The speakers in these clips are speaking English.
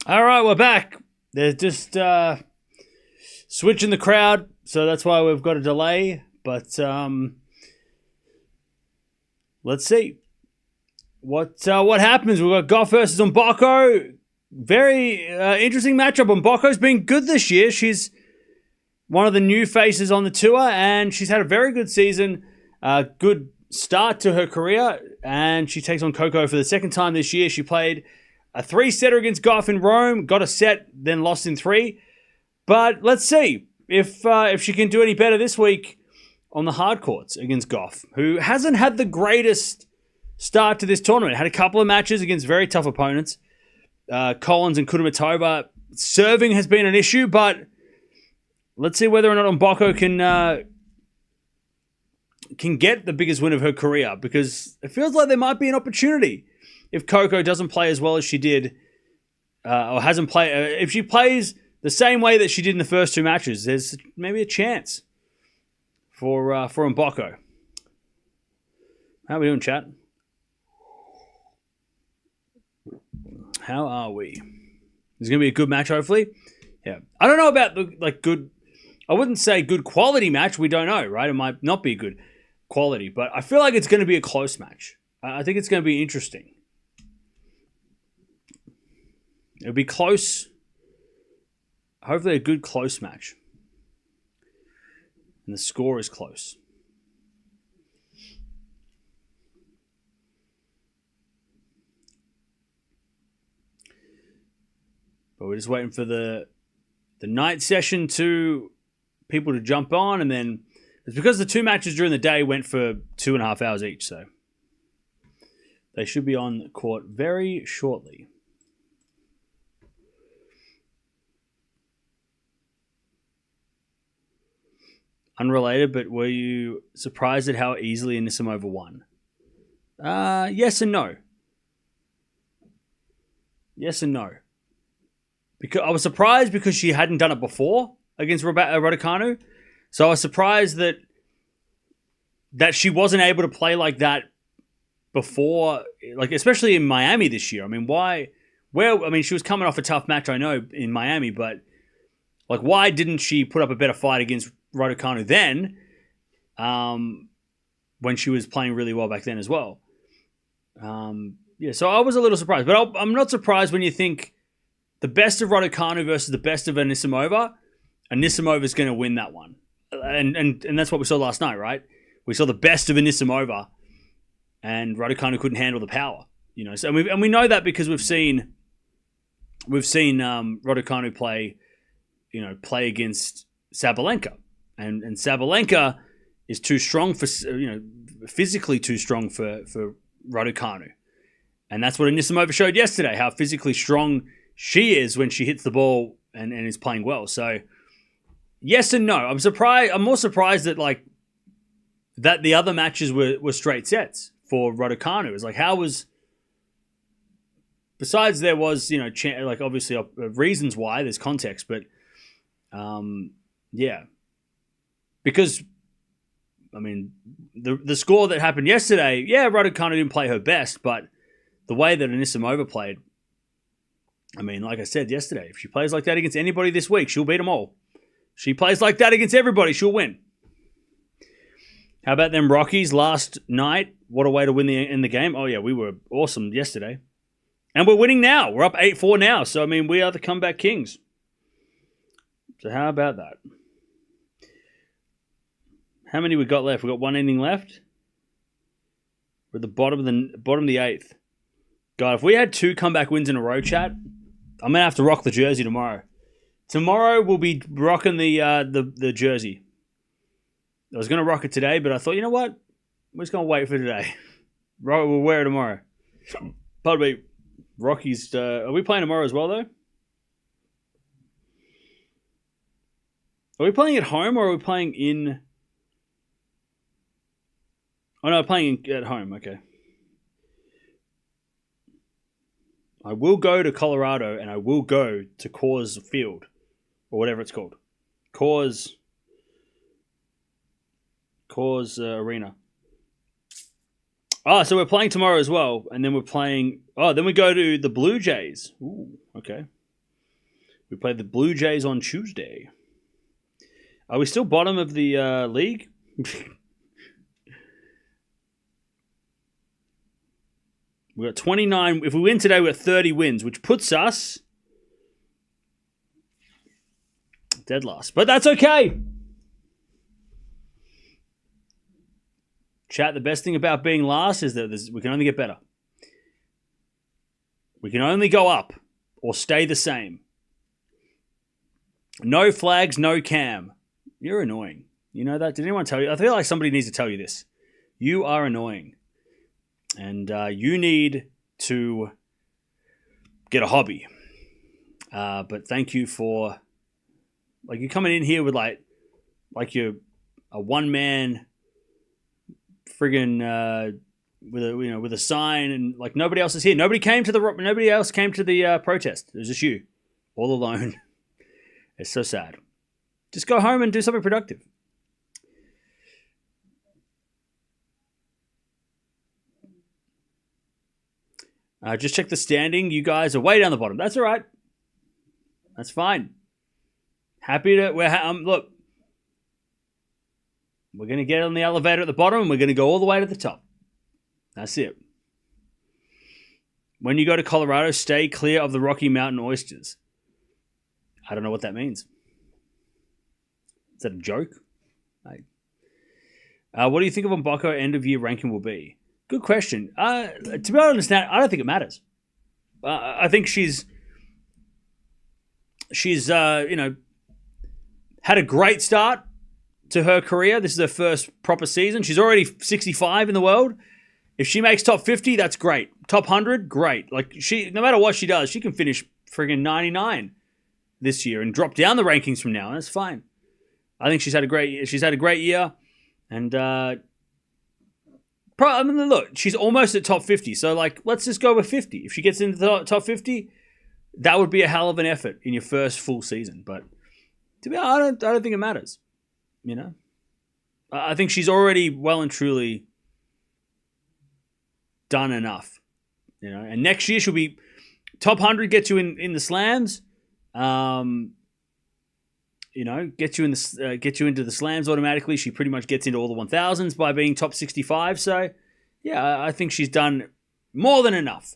All right, we're back. They're just switching the crowd, so that's why we've got a delay. But let's see what happens. We've got Gauff versus Mboko. Very interesting matchup. Mboko's been good this year. She's one of the new faces on the tour, and she's had a very good season. Good start to her career, and she takes on Coco for the second time this year. She played a 3-setter against Gauff in Rome, got a set, then lost in 3. But let's see if she can do any better this week on the hard courts against Gauff, who hasn't had the greatest start to this tournament. Had a couple of matches against very tough opponents. Collins and Kudermetova. Serving has been an issue, but let's see whether or not Mboko can get the biggest win of her career, because it feels like there might be an opportunity if Coco doesn't play as well as she did, or hasn't played. If she plays the same way that she did in the first 2 matches, there's maybe a chance for Mboko. How are we doing, chat? How are we? It's going to be a good match, hopefully. Yeah. I don't know about the good. I wouldn't say good quality match. We don't know, right? It might not be good quality, but I feel like it's going to be a close match. I think it's going to be interesting. It'll be close. Hopefully a good close match. And the score is close. But we're just waiting for the night session to people to jump on, and then it's because the 2 matches during the day went for 2.5 hours each, so they should be on court very shortly. Unrelated, but were you surprised at how easily Anisimova won? Yes and no. Yes and no. Because I was surprised because she hadn't done it before against Raducanu. So I was surprised that she wasn't able to play like that before, like especially in Miami this year. I mean, she was coming off a tough match, I know, in Miami, but like, why didn't she put up a better fight against Raducanu then, when she was playing really well back then as well? So I was a little surprised, but I'm not surprised when you think the best of Raducanu versus the best of Anisimova. Anisimova is going to win that one, and that's what we saw last night, right? We saw the best of Anisimova, and Raducanu couldn't handle the power, So we know that because we've seen Raducanu play against Sabalenka. And Sabalenka is too strong for, physically too strong for Raducanu. And that's what Anisimova showed yesterday, how physically strong she is when she hits the ball and is playing well. So, yes and no. I'm surprised. I'm more surprised that that the other matches were straight sets for Raducanu. It's like, how was... Besides there was, obviously reasons why, there's context, but yeah. Because, I mean, the score that happened yesterday, Raducanu didn't play her best, but the way that Anisimova played, I mean, like I said yesterday, if she plays like that against anybody this week, she'll beat them all. She plays like that against everybody, she'll win. How about them Rockies last night? What a way to win in the game. Oh, yeah, we were awesome yesterday. And we're winning now. We're up 8-4 now. So, I mean, we are the comeback kings. So how about that? How many we got left? We got 1 inning left. We're at the bottom of the 8th. God, if we had 2 comeback wins in a row, chat, I'm gonna have to rock the jersey tomorrow. Tomorrow we'll be rocking the jersey. I was gonna rock it today, but I thought, you know what? We're just gonna wait for today. We'll wear it tomorrow. Pardon me, Rockies. Are we playing tomorrow as well, though? Are we playing at home or are we playing in... Oh, no, playing at home. Okay. I will go to Colorado and I will go to Coors Field or whatever it's called. Coors Arena. Oh, so we're playing tomorrow as well. And then we're playing... Oh, then we go to the Blue Jays. Ooh, okay. We play the Blue Jays on Tuesday. Are we still bottom of the league? We got 29. If we win today, we got 30 wins, which puts us dead last. But that's okay. Chat, the best thing about being last is that we can only get better. We can only go up or stay the same. No flags, no cam. You're annoying. You know that? Did anyone tell you? I feel like somebody needs to tell you this. You are annoying. And you need to get a hobby. But thank you for... Like, you're coming in here with, like you're a one-man friggin' with a sign, and like nobody else is here. Nobody else came to the protest. It was just you, all alone. It's so sad. Just go home and do something productive. Just check the standing. You guys are way down the bottom. That's all right. That's fine. Happy to... look, we're going to get on the elevator at the bottom and we're going to go all the way to the top. That's it. When you go to Colorado, stay clear of the Rocky Mountain oysters. I don't know what that means. Is that a joke? What do you think of Mboko end of year ranking will be? Good question. To be honest, I don't think it matters. I think she's had a great start to her career. This is her first proper season. She's already 65 in the world. If she makes top 50, that's great. Top 100, great. Like, no matter what she does, she can finish friggin' 99 this year and drop down the rankings from now. That's fine. I think she's had a great year, and look, she's almost at top 50. So like, let's just go with 50. If she gets into the top 50, that would be a hell of an effort in your first full season. But to be honest, I don't think it matters. You know, I think she's already well and truly done enough. You know, and next year she'll be top 100, gets you in the slams. Get you into the slams automatically. She pretty much gets into all the 1000s by being top 65. So, yeah, I think she's done more than enough.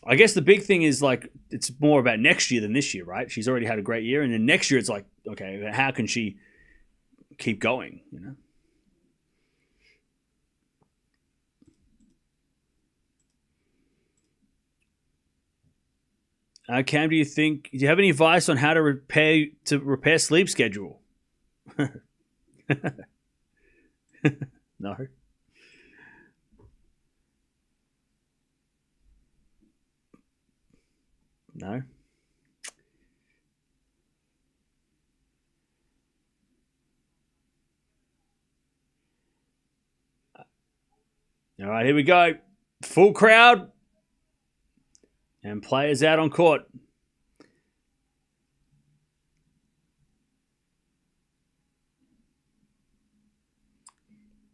I guess the big thing is, like, it's more about next year than this year, right? She's already had a great year, and then next year it's like, okay, how can she keep going, you know? Cam, do you have any advice on how to repair sleep schedule? No. No. All right, here we go. Full crowd. And players out on court.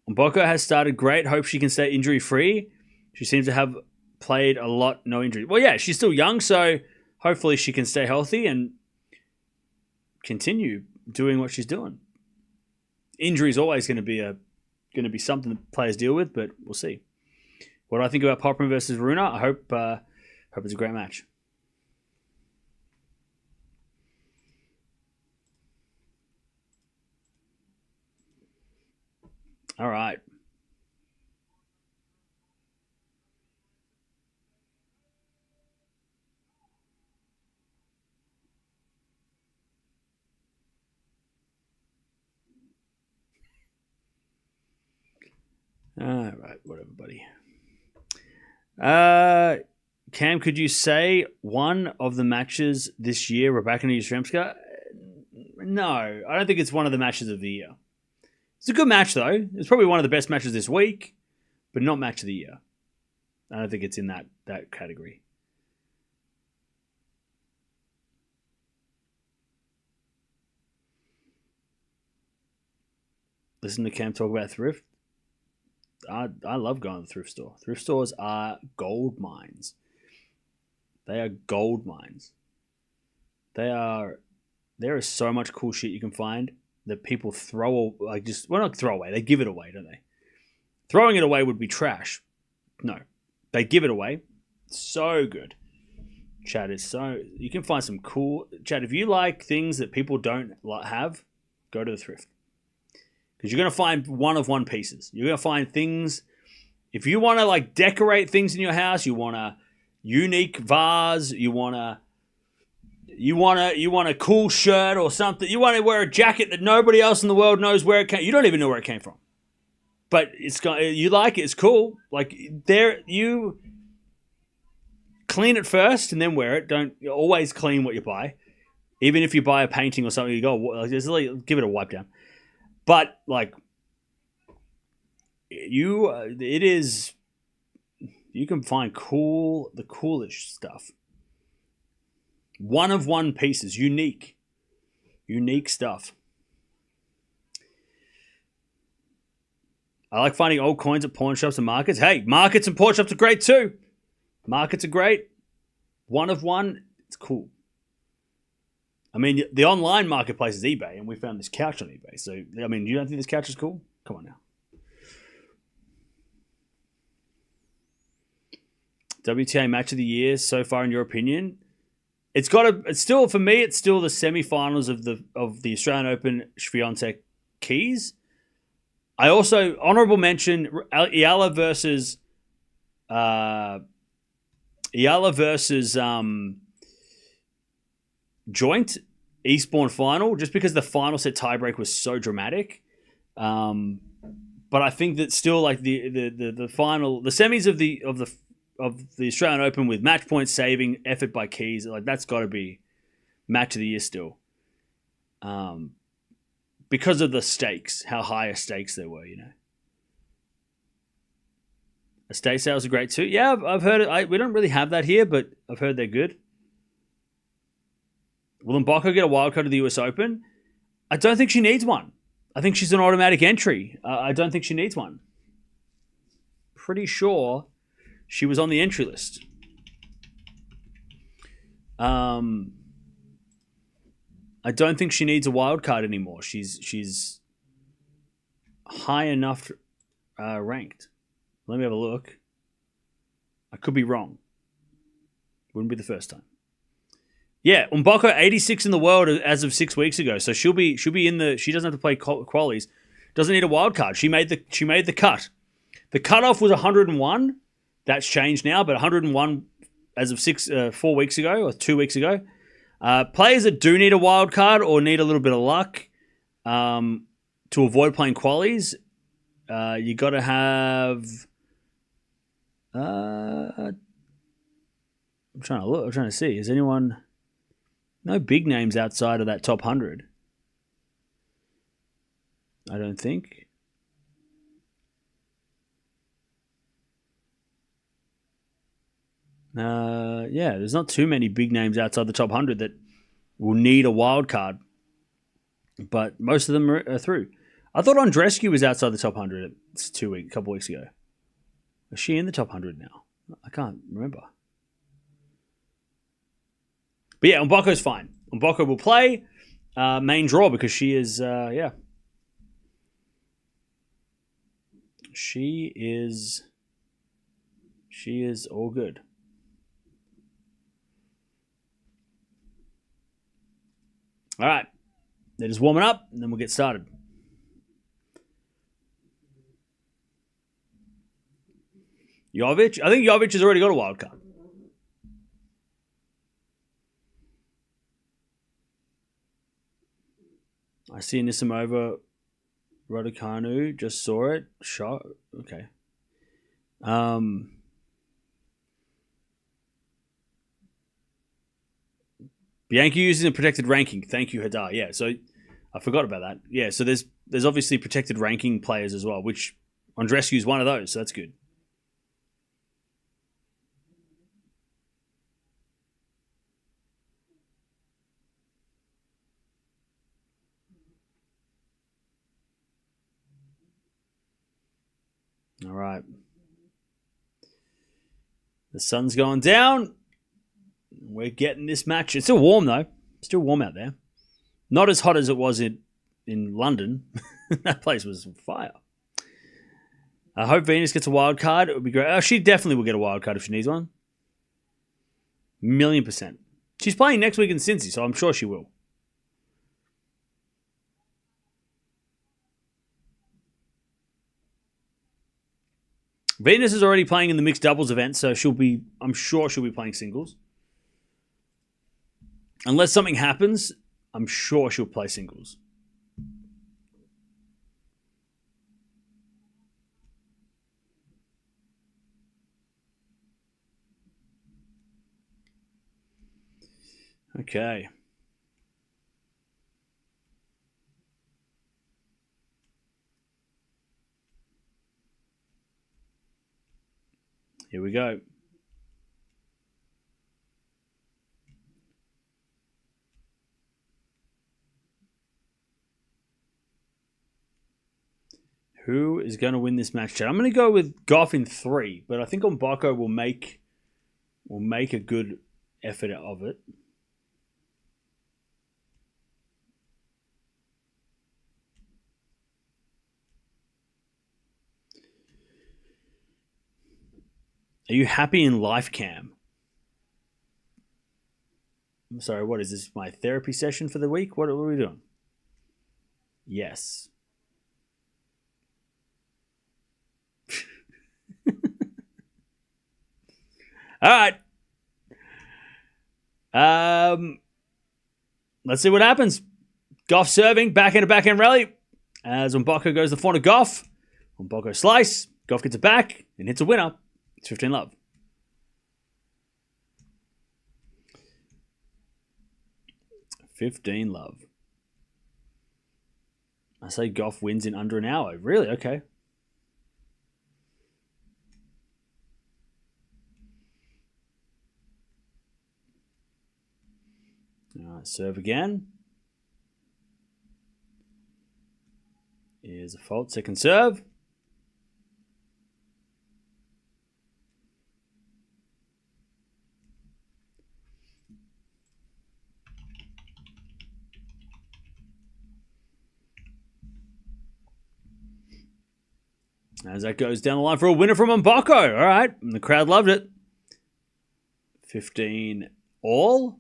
Mboko has started great. Hope she can stay injury-free. She seems to have played a lot, no injury. Well, yeah, she's still young, so hopefully she can stay healthy and continue doing what she's doing. Injury is always going to be something that players deal with, but we'll see. What do I think about Poprin versus Runa? I hope it's a great match. All right. All right, whatever, buddy. Cam, could you say one of the matches this year, Raducanu Yastremska? No, I don't think it's one of the matches of the year. It's a good match, though. It's probably one of the best matches this week, but not match of the year. I don't think it's in that category. Listen to Cam talk about Thrift. I love going to the thrift store. Thrift stores are gold mines. They are gold mines. There is so much cool shit you can find that people not throw away. They give it away, don't they? Throwing it away would be trash. No, they give it away. So good. Chad is you can find some cool. Chad, if you like things that people don't have, go to the Thrift. Because you're going to find one of one pieces. You're going to find things. If you want to like decorate things in your house, you want a unique vase, you want a cool shirt or something. You want to wear a jacket that nobody else in the world knows where it came. You don't even know where it came from. But you like it, it's cool. Like you clean it first and then wear it. Don't always clean what you buy. Even if you buy a painting or something, you go give it a wipe down. But like you can find the coolest stuff. One of one pieces, unique stuff. I like finding old coins at pawn shops and markets. Hey, markets and pawn shops are great too. Markets are great. One of one, it's cool. I mean, the online marketplace is eBay, and we found this couch on eBay. So, I mean, you don't think this couch is cool? Come on now. WTA match of the year so far, in your opinion? It's still the semi-finals of the Australian Open Swiatek Keys. I also honorable mention Eala versus Joint Eastbourne final, just because the final set tiebreak was so dramatic. But I think that still like the final, the semis of the Australian Open with match point saving effort by Keys, like that's got to be match of the year still. Because of the stakes, how high a stakes there were, you know. Estate sales are great too. Yeah, I've heard it. We don't really have that here, but I've heard they're good. Will Mboko get a wildcard to the US Open? I don't think she needs one. I think she's an automatic entry. I don't think she needs one. Pretty sure she was on the entry list. I don't think she needs a wild card anymore. She's high enough ranked. Let me have a look. I could be wrong. Wouldn't be the first time. Yeah, Mboko 86 in the world as of 6 weeks ago. So she'll be in the. She doesn't have to play qualies. Doesn't need a wild card. She made the cut. The cutoff was 101. That's changed now, but 101 as of 4 weeks ago or 2 weeks ago. Players that do need a wild card or need a little bit of luck to avoid playing qualies, you got to have. I'm trying to look. I'm trying to see. Is anyone? No big names outside of that top 100. I don't think. Yeah, there's not too many big names outside the top 100 that will need a wild card, but most of them are through. I thought Andreescu was outside the top 100 a couple weeks ago. Is she in the top 100 now? I can't remember. But yeah, Mboko's fine. Mboko will play main draw because she is, yeah. She is all good. All right. They're just warming up, and then we'll get started. Jovic? I think Jovic has already got a wild card. I see Nisimova, Raducanu, just saw it. Shot. Okay. Bianchi using a protected ranking. Thank you, Hadar. Yeah, so I forgot about that. Yeah, so there's obviously protected ranking players as well, which Andreescu is one of those, so that's good. All right. The sun's going down. We're getting this match. It's still warm, though. Still warm out there. Not as hot as it was in London. That place was on fire. I hope Venus gets a wild card. It would be great. Oh, she definitely will get a wild card if she needs one. 1,000,000%. She's playing next week in Cincy, so I'm sure she will. Venus is already playing in the mixed doubles event, so I'm sure she'll be playing singles. Unless something happens, I'm sure she'll play singles. Okay. Here we go. Who is going to win this match, Chad? I'm going to go with Gauff in 3, but I think Mboko will make a good effort of it. Are you happy in life cam? I'm sorry, what is this? My therapy session for the week? What are we doing? Yes. All right. Let's see what happens. Gauff serving, backhand rally. As Mboko goes to the front of Gauff. Mboko slice. Gauff gets it back and hits a winner. It's 15-love. I say Gauff wins in under an hour. Really? Okay. All right, serve again. Here's a fault. Second serve. As that goes down the line for a winner from Mboko. All right. And the crowd loved it. 15 all.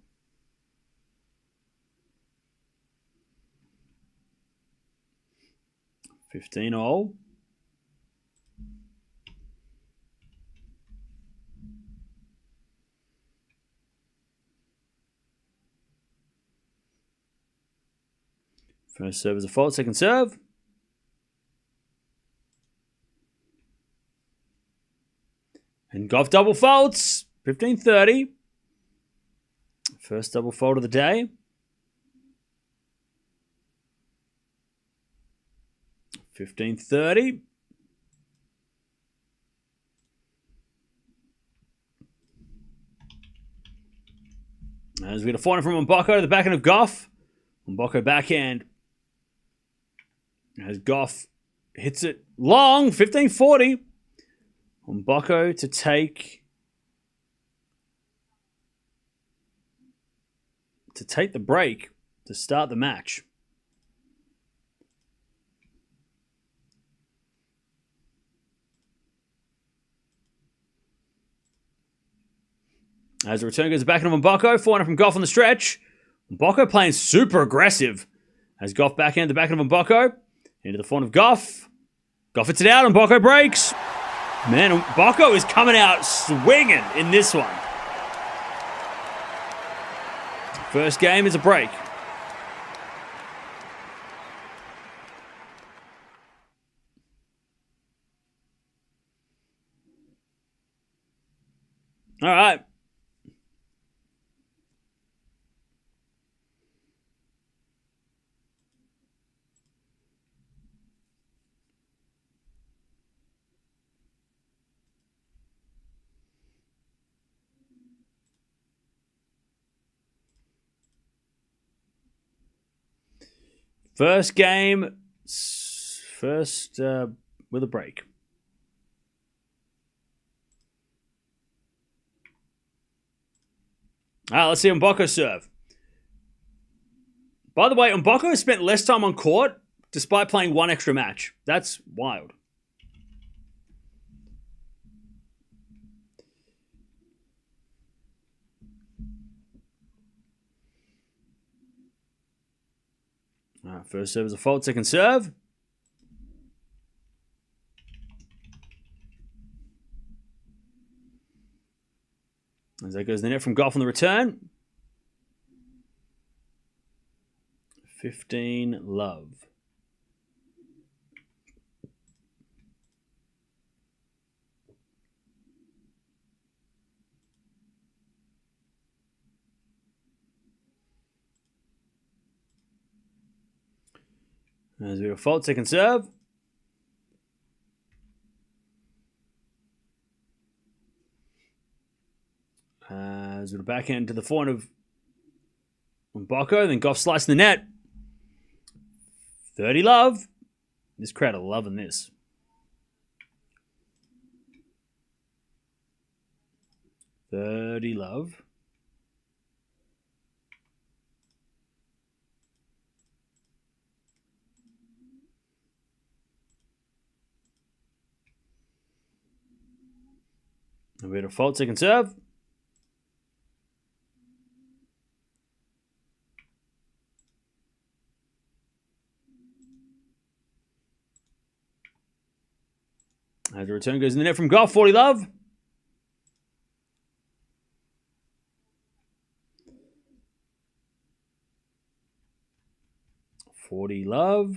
First serve is a fault. Second serve. And Gauff double faults. 15-30. First double fault of the day. 15-30. As we get a forehand from Mboko to the backhand of Gauff. Mboko backhand. As Gauff hits it long. 15-40. Mboko to take the break to start the match. As the return goes back into Mboko, 400 from Gauff on the stretch. Mboko playing super aggressive. As Gauff backhand the back of Mboko. Into the front of Gauff. Gauff hits it out and Mboko breaks. Man, Mboko is coming out swinging in this one. First game is a break. All right. First game, with a break. All right, let's see Mboko serve. By the way, Mboko has spent less time on court despite playing one extra match. That's wild. All right, first serve is a fault, second serve. As that goes the net from Gauff on the return. 15 love. As we have a fault, second serve. As we backhand to the forehand of Mboko, then Gauff slicing the net. 30 love. This crowd are loving this. $30 love. And we had a fault, second serve. As the return goes in the net from Gauff, 40 love. $40 love.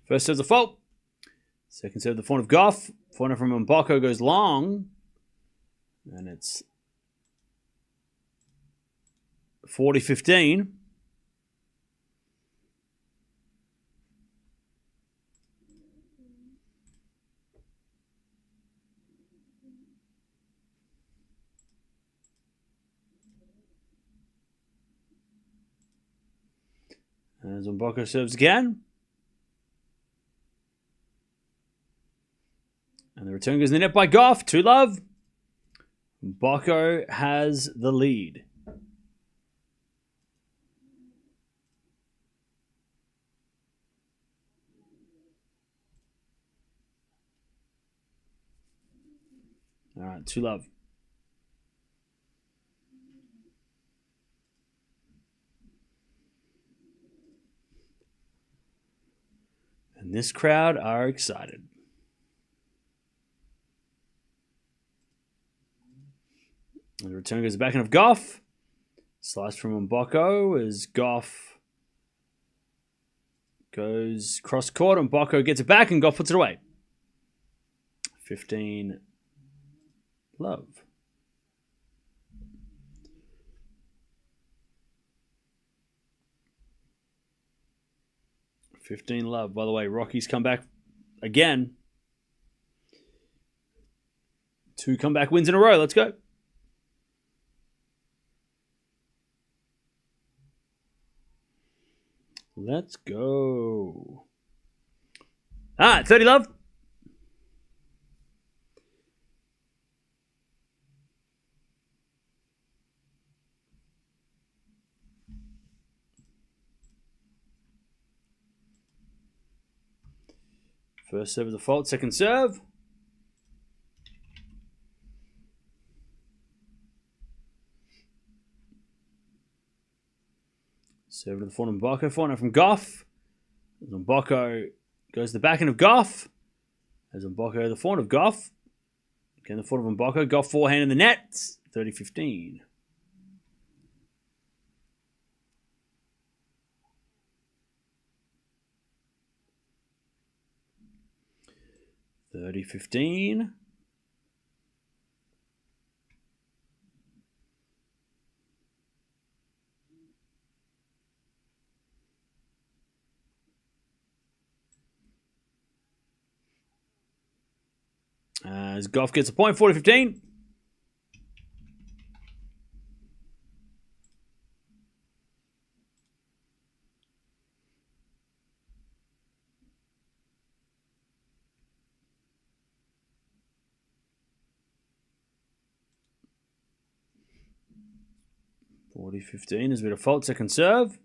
First serve's a fault. Second serve, the forehand of Gauff. Forehand from Mboko goes long. And it's 40-15. As Mboko serves again. And the return goes in the net by Gauff. 2 love. Mboko has the lead. All right, 2 love. And this crowd are excited. And the return goes back in of Gauff. Slice from Mboko as Gauff goes cross court. Mboko gets it back and Gauff puts it away. 15 love. $15 love. By the way, Rocky's come back again. 2 comeback wins in a row. Let's go. Let's go. All right, 30 love. First serve is a fault, second serve. Serve to the forehand of Mboko, forehand from Gauff. As Mboko goes to the backhand of Gauff. As Mboko, the forehand of Gauff. Again, the forehand of Mboko. Gauff forehand in the net. 30-15. As Gauff gets a point, 40-15. 40-15 is a bit of fault. Second serve.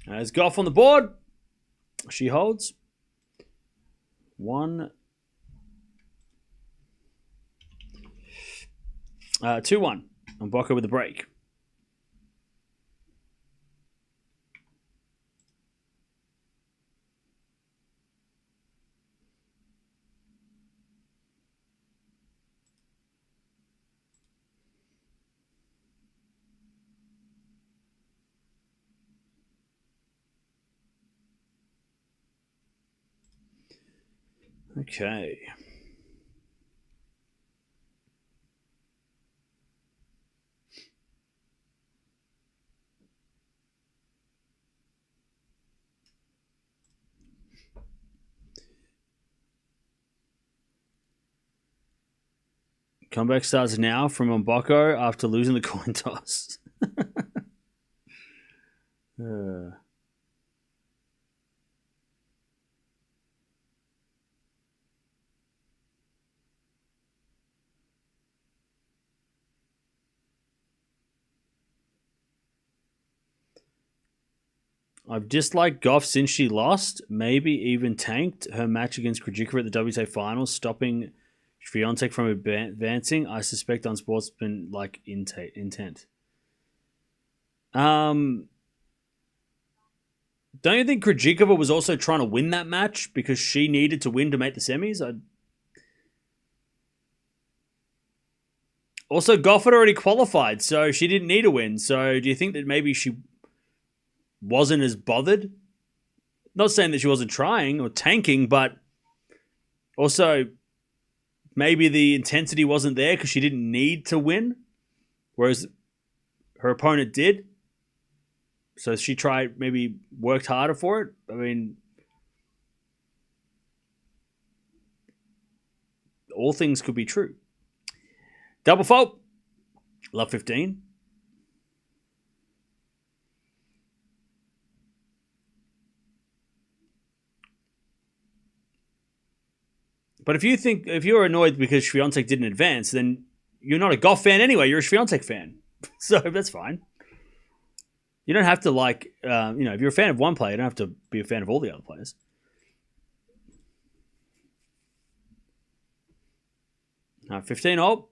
There's Gauff on the board. She holds. 1. 2-1. Mboko with the break. Okay. Comeback starts now from Mboko after losing the coin toss. I've disliked Gauff since she lost, maybe even tanked her match against Krejcikova at the WTA Finals, stopping Swiatek from advancing. I suspect unsportsmanlike intent. Don't you think Krejcikova was also trying to win that match because she needed to win to make the semis? Also, Gauff had already qualified, so she didn't need a win. So do you think that maybe she wasn't as bothered? Not saying that she wasn't trying or tanking, but also maybe the intensity wasn't there because she didn't need to win, whereas her opponent did. So she maybe worked harder for it. I mean, all things could be true. Double fault. Love 15. But if you're annoyed because Swiatek didn't advance, then you're not a Gauff fan anyway. You're a Swiatek fan. So that's fine. You don't have to if you're a fan of one player, you don't have to be a fan of all the other players. All right, 15 all.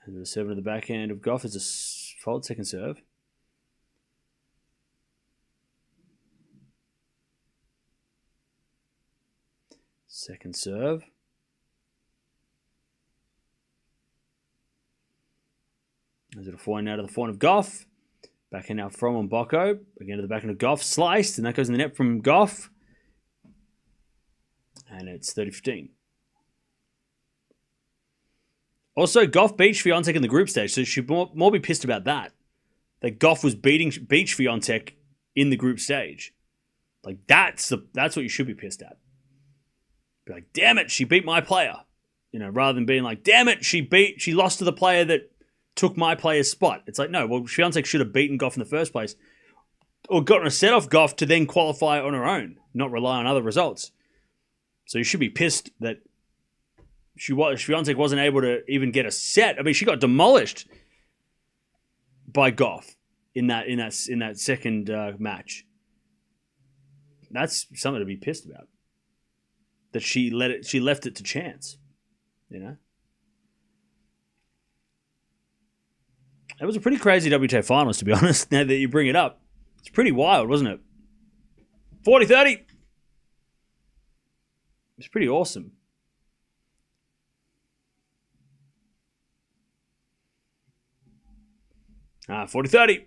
And the 7 at the backhand of Gauff is a fault, second serve. Second serve. There's a forehand out of the forehand of Gauff. Backhand out from Mboko. Again to the backhand of Gauff. Sliced, and that goes in the net from Gauff. And it's 30-15. Also, Gauff beat Swiatek in the group stage, so she should more be pissed about that. That Gauff was beat Swiatek in the group stage. Like, that's what you should be pissed at. Be like, damn it, she beat my player. Rather than being like, damn it, she lost to the player that took my player's spot. It's like, no, well, Swiatek should have beaten Gauff in the first place. Or gotten a set off Gauff to then qualify on her own, not rely on other results. So you should be pissed that Swiatek wasn't able to even get a set. I mean, she got demolished by Gauff in that second match. That's something to be pissed about. That she left it to chance. It was a pretty crazy WTA Finals, to be honest, now that you bring it up. It's pretty wild, wasn't it? 40-30. It's pretty awesome. . 40-30.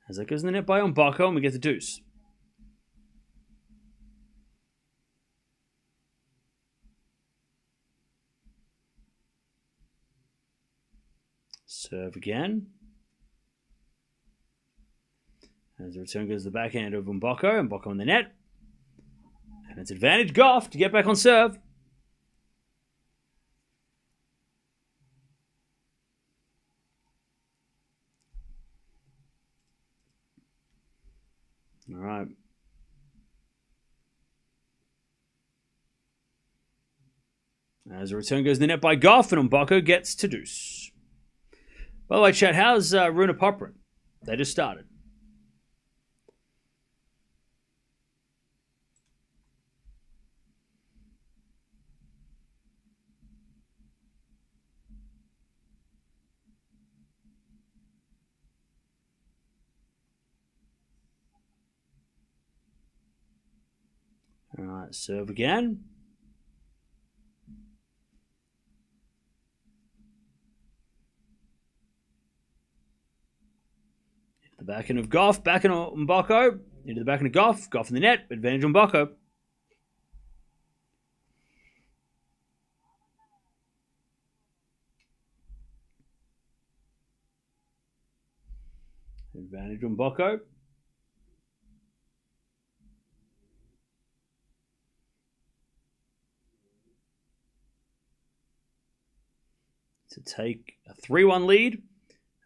As that goes in the net by Mboko, and we get the deuce. Serve again. As the return goes to the backhand of Mboko. Mboko in the net. And it's advantage Gauff to get back on serve. All right. As a return goes in the net by Gauff, and Mboko gets to deuce. By the way, chat, how's Runa Popperin? They just started. All right, serve again. The backhand of Gauff, backhand of Mboko, into the backhand of Gauff, Gauff in the net, advantage on Mboko. Advantage on Mboko. To take a 3-1 lead.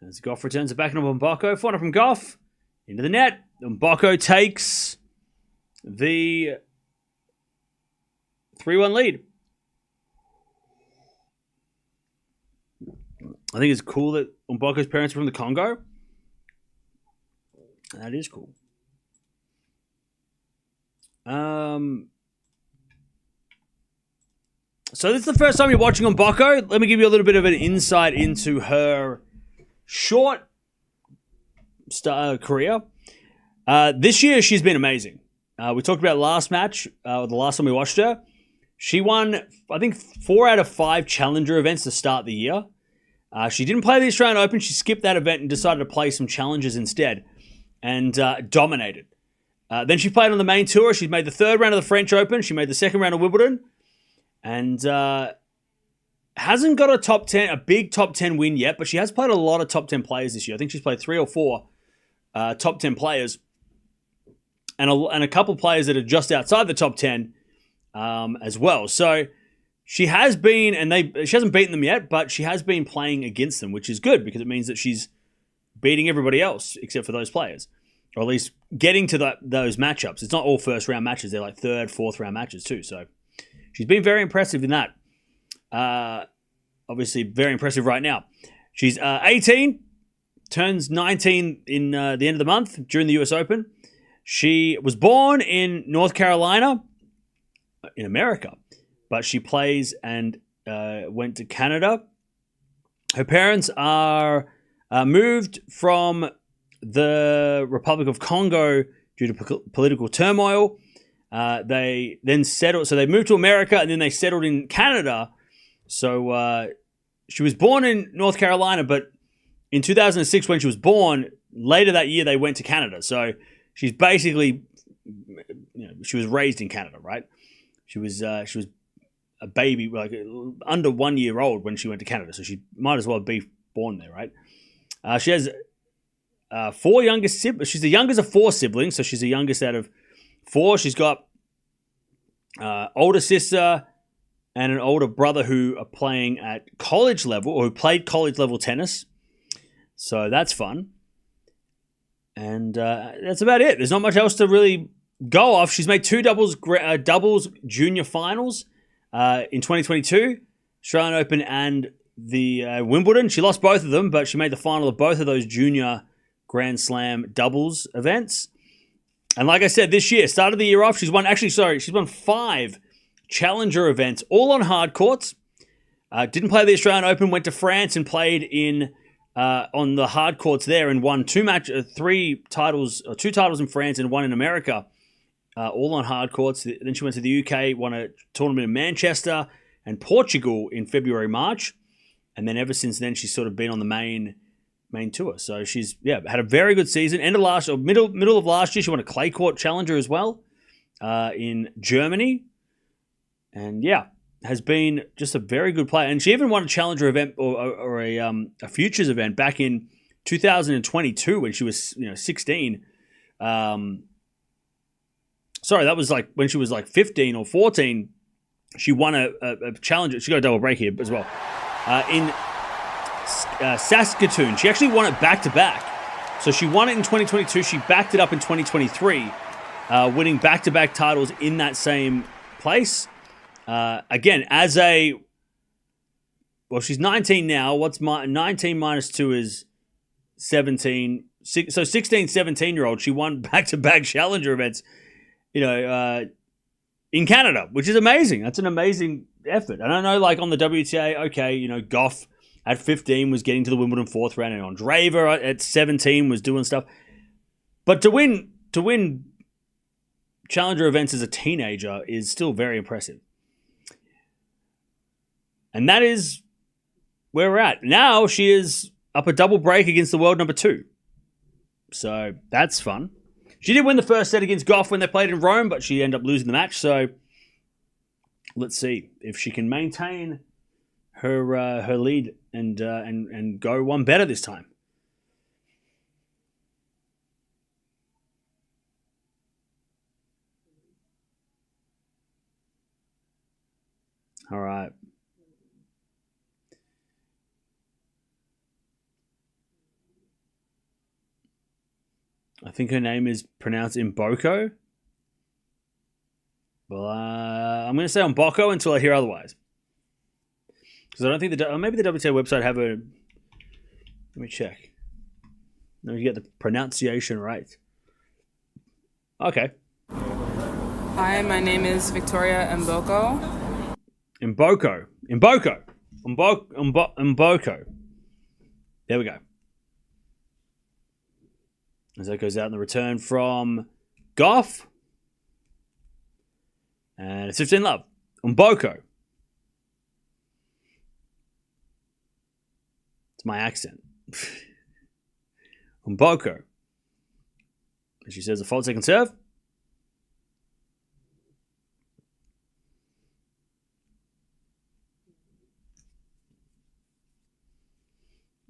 As Gauff returns it back into Mboko. Forehand from Gauff. Into the net. Mboko takes the 3-1 lead. I think it's cool that Mboko's parents are from the Congo. That is cool. So this is the first time you're watching Mboko. Let me give you a little bit of an insight into her short career. This year, she's been amazing. We talked about last match, the last time we watched her. She won, I think, 4 out of 5 challenger events to start the year. She didn't play the Australian Open. She skipped that event and decided to play some challengers instead and dominated. Then she played on the main tour. She made the 3rd round of the French Open. She made the 2nd round of Wimbledon. And hasn't got a big top 10 win yet, but she has played a lot of top 10 players this year. I think she's played 3 or 4 top 10 players, and a couple players that are just outside the top 10 as well. So she has been, she hasn't beaten them yet, but she has been playing against them, which is good because it means that she's beating everybody else except for those players, or at least getting to those matchups. It's not all first round matches; they're like 3rd, 4th round matches too. So she's been very impressive in that. Obviously, very impressive right now. She's 18, turns 19 in the end of the month during the US Open. She was born in North Carolina, in America, but she plays and went to Canada. Her parents are moved from the Republic of Congo due to political turmoil. They then settled, so they moved to America and then they settled in Canada. So she was born in North Carolina, but in 2006 when she was born, later that year they went to Canada. So she's basically, she was raised in Canada, right? She was a baby, like under 1 year old when she went to Canada. So she might as well be born there, right? She has 4 younger siblings. She's the youngest of 4 siblings, so she's the youngest out of 4. She's got older sister and an older brother who are playing at college level, or who played college level tennis. So that's fun. And that's about it. There's not much else to really go off. She's made 2 doubles junior finals in 2022, Australian Open and the Wimbledon. She lost both of them, but she made the final of both of those junior Grand Slam doubles events. And like I said, this year, started the year off, she's won 5 challenger events, all on hard courts. Didn't play the Australian Open, went to France and played in on the hard courts there and won 2 titles in France and 1 in America, all on hard courts. Then she went to the UK, won a tournament in Manchester and Portugal in February, March. And then ever since then, she's sort of been on the main tour. So she's had a very good season. Middle of last year, she won a clay court challenger as well in Germany. And has been just a very good player. And she even won a challenger event or a futures event back in 2022 when she was 16. So Sorry, that was like when she was like 15 or 14. She won a challenger. She got a double break here as well. In Saskatoon. She actually won it back-to-back. So she won it in 2022. She backed it up in 2023, winning back-to-back titles in that same place. Again, as a... Well, she's 19 now. 19 minus 2 is 17. So 16, 17-year-old. She won back-to-back challenger events, in Canada, which is amazing. That's an amazing effort. And I know, like, on the WTA, okay, Gauff at 15 was getting to the Wimbledon fourth round, and Andreeva at 17 was doing stuff. But to win challenger events as a teenager is still very impressive. And that is where we're at. Now she is up a double break against the world number 2. So that's fun. She did win the first set against Gauff when they played in Rome, but she ended up losing the match. So let's see if she can maintain her lead and go one better this time. All right. I think her name is pronounced Mboko. Well, I'm going to say Mboko until I hear otherwise. Because I don't think maybe the WTA website have a... Let me check. No, you get the pronunciation right. Okay. Hi, my name is Victoria Mboko. Mboko. There we go. As that goes out in the return from Gauff. And it's 15-love. Mboko. It's my accent. Mboko. And she says a fault second serve.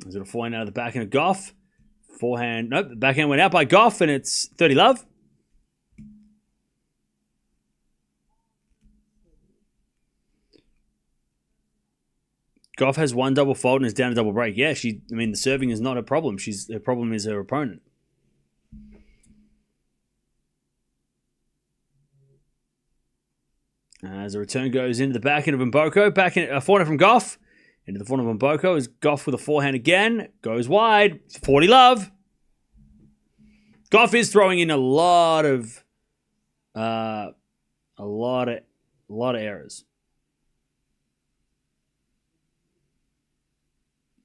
There's a forehand out of the backhand of Gauff. Forehand, nope, the backhand went out by Gauff, and it's 30-love. Gauff has one double fault and is down a double break. Yeah, the serving is not a problem. Her problem is her opponent. As the return goes into the backhand of Mboko, a forehand from Gauff. Into the forehand of Mboko is Gauff with a forehand again. Goes wide. 40-love. Gauff is throwing in a lot of errors.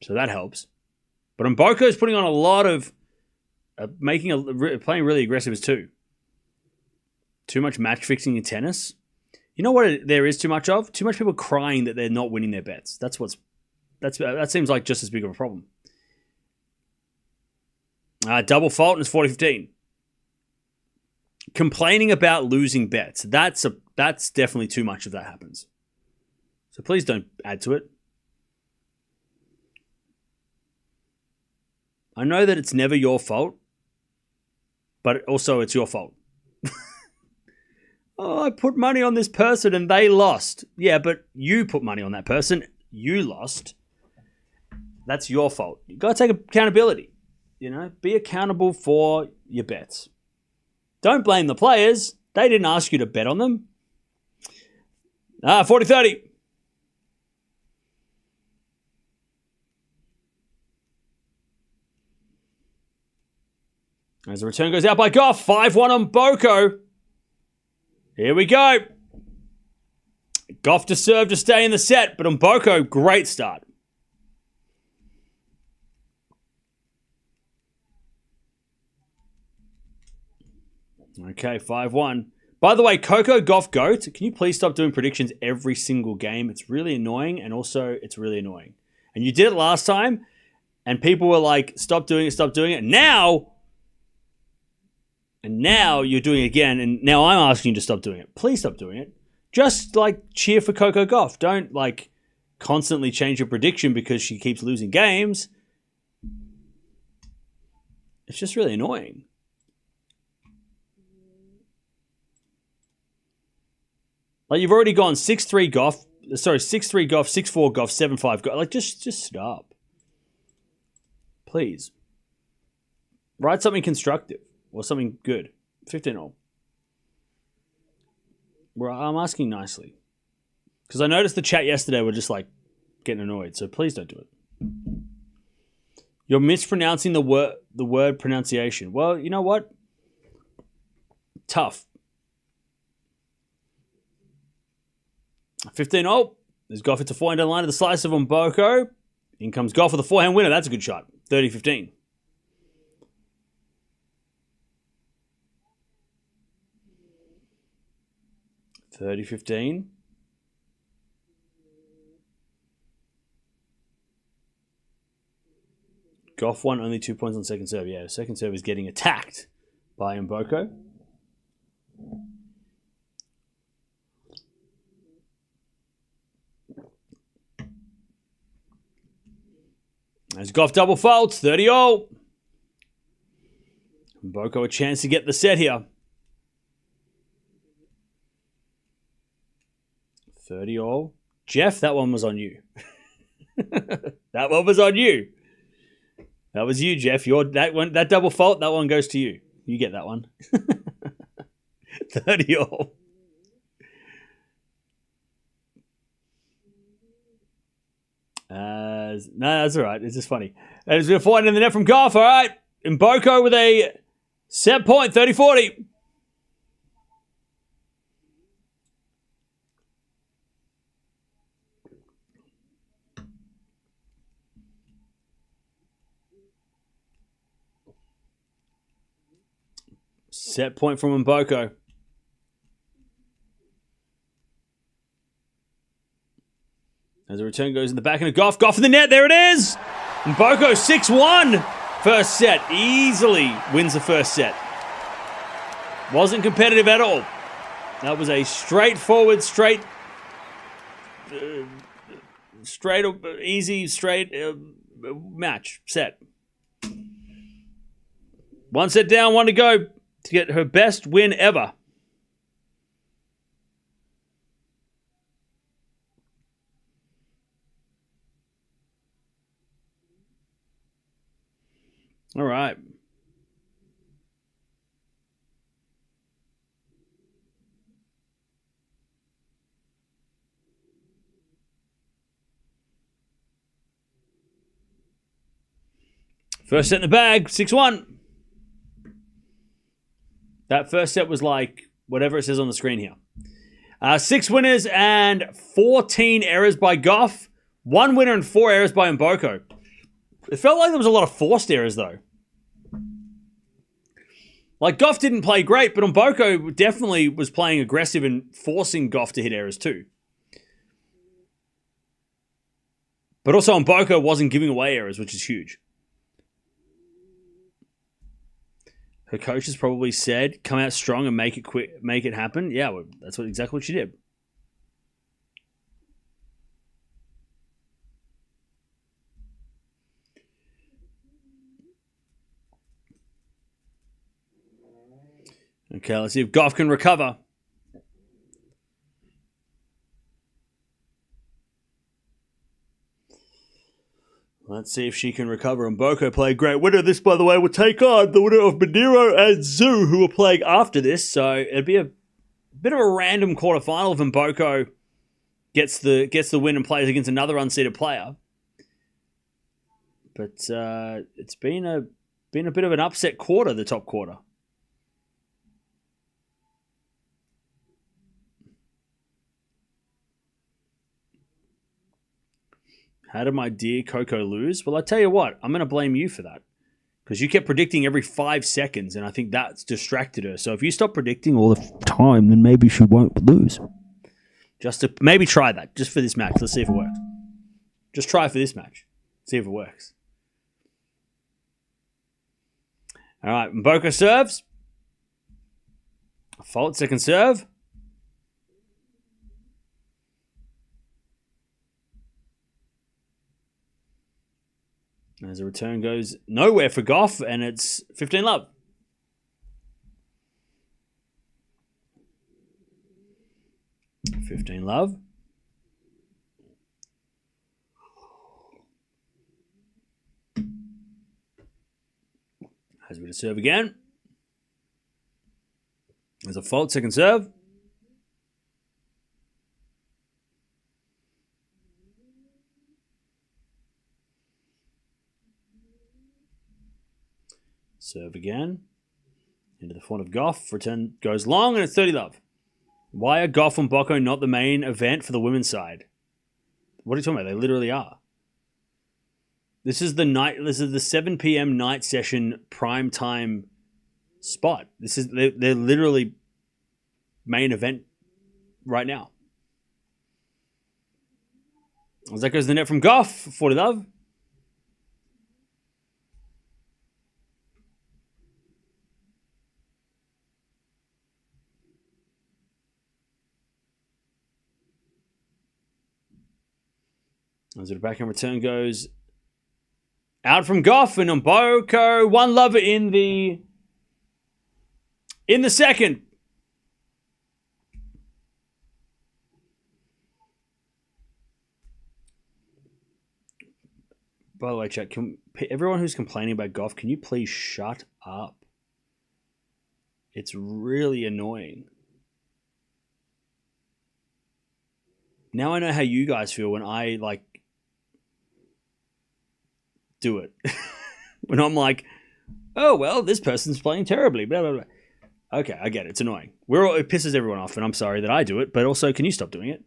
So that helps. But Mboko is putting on a lot of playing really aggressive as too. Too much match fixing in tennis. You know what there is too much of? Too much people crying that they're not winning their bets. That seems like just as big of a problem. Double fault and it's 40-15. Complaining about losing bets. That's definitely too much of that happens. So please don't add to it. I know that it's never your fault, but also it's your fault. Oh, I put money on this person and they lost. Yeah, but you put money on that person. You lost. That's your fault. You got to take accountability. Be accountable for your bets. Don't blame the players. They didn't ask you to bet on them. 40-30. As the return goes out by Gauff, 5-1 on Mboko. Here we go. Gauff to serve to stay in the set, but Mboko, great start. Okay, 5-1. By the way, Coco Gauff GOAT, can you please stop doing predictions every single game? It's really annoying, and also it's really annoying. And you did it last time, and people were like, stop doing it, stop doing it. Now you're doing it again, and now I'm asking you to stop doing it. Please stop doing it. Just, cheer for Coco Gauff. Don't, constantly change your prediction because she keeps losing games. It's just really annoying. Like, you've already gone 6-3 Gauff. Sorry, 6-3 Gauff, 6-4 Gauff, 7-5 Gauff. Like, just stop. Please. Write something constructive or something good. 15-all. Well, I'm asking nicely. Because I noticed the chat yesterday were just, like, getting annoyed. So please don't do it. You're mispronouncing the word pronunciation. Well, you know what? Tough. 15-all. There's Gauff. It's a forehand line to the slice of Mboko. In comes Gauff with a forehand winner. That's a good shot. 30-15. Gauff won only 2 points on second serve. Yeah, second serve is getting attacked by Mboko. As Gauff double faults, 30-all. Mboko a chance to get the set here. 30-all. Jeff, that one was on you. That one was on you. That was you, Jeff. That double fault, that one goes to you. You get that one. 30-all. No, that's all right. It's just funny. There's a forehand in the net from Gauff. All right. Mboko with a set point, 30-40. Set point from Mboko. As the return goes in the back end of Gauff. Gauff in the net. There it is. Mboko 6-1. First set. Easily wins the first set. Wasn't competitive at all. That was a straightforward, easy match. Set. One set down, one to go to get her best win ever. All right. First set in the bag, 6-1. That first set was like whatever it says on the screen here. 6 winners and 14 errors by Gauff. 1 winner and 4 errors by Mboko. It felt like there was a lot of forced errors, though. Like, Gauff didn't play great, but Mboko definitely was playing aggressive and forcing Gauff to hit errors, too. But also, Mboko wasn't giving away errors, which is huge. Her coach has probably said, come out strong and make it quick, make it happen. Yeah, well, that's exactly what she did. Okay, let's see if Gauff can recover. Let's see if she can recover. Mboko played great. Winner this, by the way, will take on the winner of Badiro and Zhu, who are playing after this. So it'd be a bit of a random quarterfinal if Mboko gets the win and plays against another unseeded player. But it's been a bit of an upset quarter, the top quarter. How did my dear Coco lose? Well, I tell you what, I'm going to blame you for that. Because you kept predicting every 5 seconds, and I think that's distracted her. So if you stop predicting all the time, then maybe she won't lose. Just to maybe try that, just for this match. Let's see if it works. Just try for this match. See if it works. All right, Mboko serves. Fault, second serve. As the return goes nowhere for Gauff, and it's 15-love. 15 love. Has a bit of serve again. There's a fault, second serve. Serve again. Into the front of Gauff. Return goes long, and it's 30 love. Why are Gauff and Mboko not the main event for the women's side? What are you talking about? They literally are. This is the 7 p.m. night session prime time spot. They're literally main event right now. As that goes to the net from Gauff, 40 love. As the backhand return goes out from Gauff, and Mboko, one love in the second. By the way, chat, everyone who's complaining about Gauff, can you please shut up? It's really annoying. Now I know how you guys feel when I do it. When I'm like, oh, well, this person's playing terribly, blah, blah, blah. Okay, I get it. It's annoying. It pisses everyone off, and I'm sorry that I do it, but also, can you stop doing it?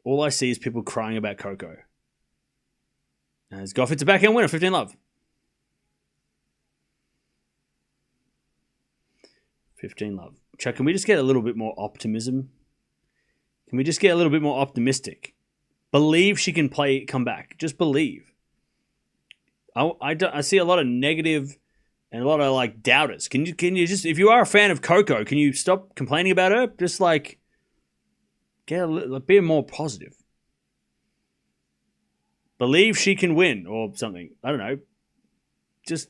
All I see is people crying about Coco. As Gauff hits a backhand winner, 15 love. 15 love. Chuck, can we just get a little bit more optimism? Can we just get a little bit more optimistic? Believe she can come back. Just believe. I see a lot of negative and a lot of doubters. Can you just, if you are a fan of Coco, can you stop complaining about her? Just be more positive. Believe she can win or something. I don't know. Just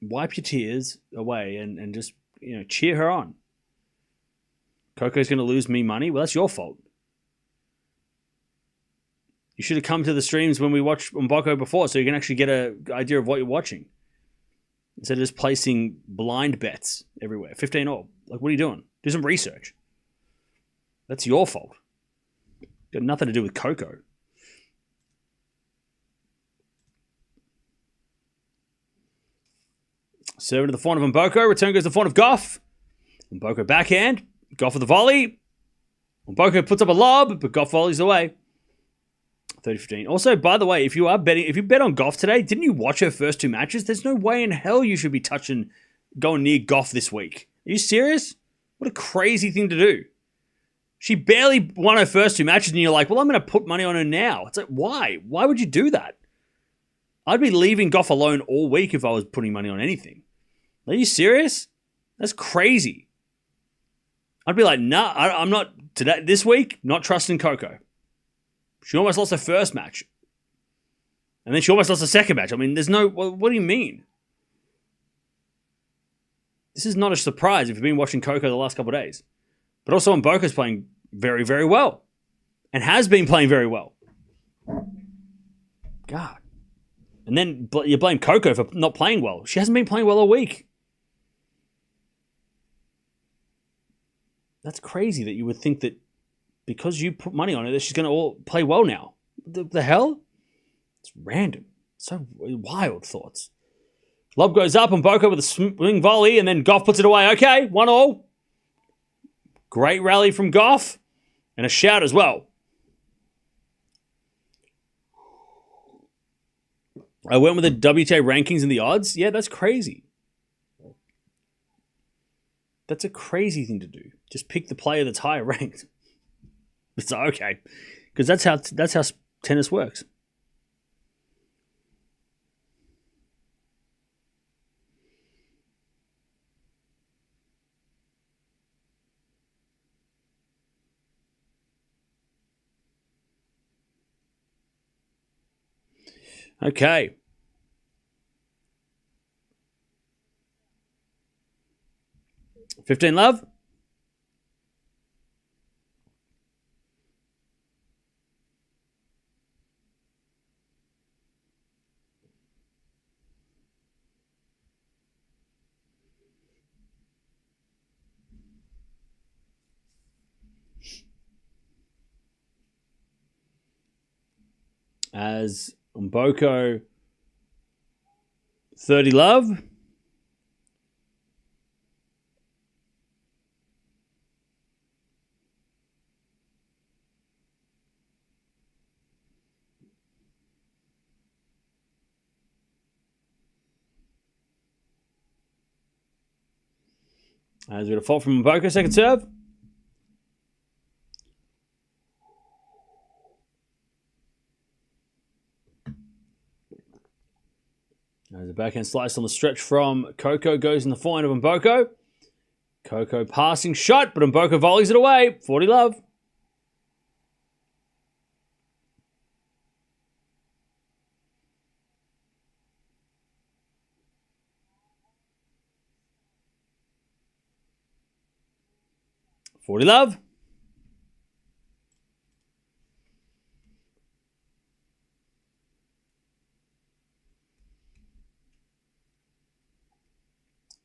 wipe your tears away and just cheer her on. Coco's going to lose me money. Well, that's your fault. You should have come to the streams when we watched Mboko before so you can actually get an idea of what you're watching. Instead of just placing blind bets everywhere. 15 all. What are you doing? Do some research. That's your fault. Got nothing to do with Coco. Serving to the front of Mboko. Return goes to the front of Gauff. Mboko backhand. Gauff with the volley. Mboko puts up a lob, but Gauff volleys away. 30-15. Also, by the way, if you bet on Gauff today, didn't you watch her first two matches? There's no way in hell you should be going near Gauff this week. Are you serious? What a crazy thing to do. She barely won her first two matches, and you're like, well, I'm going to put money on her now. It's like, why? Why would you do that? I'd be leaving Gauff alone all week if I was putting money on anything. Are you serious? That's crazy. I'd be like, nah, I'm not, this week, not trusting Coco. She almost lost her first match. And then she almost lost the second match. I mean, what do you mean? This is not a surprise if you've been watching Coco the last couple of days. But also Mboko's playing very, very well. And has been playing very well. God. And then you blame Coco for not playing well. She hasn't been playing well all week. That's crazy that you would think that because you put money on her that she's going to all play well now. The hell? It's random. So wild thoughts. Lob goes up and Mboko with a swing volley and then Gauff puts it away. Okay, 1-1. Great rally from Gauff and a shout as well. I went with the WTA rankings and the odds. Yeah, that's crazy. That's a crazy thing to do. Just pick the player that's higher ranked. It's okay, because that's how tennis works. Okay. 15 love. As Mboko, 30 love. As we get a fault from Mboko, second serve. As a backhand slice on the stretch from Coco goes in the forehand of Mboko. Coco passing shot, but Mboko volleys it away. 40 love. $40 love.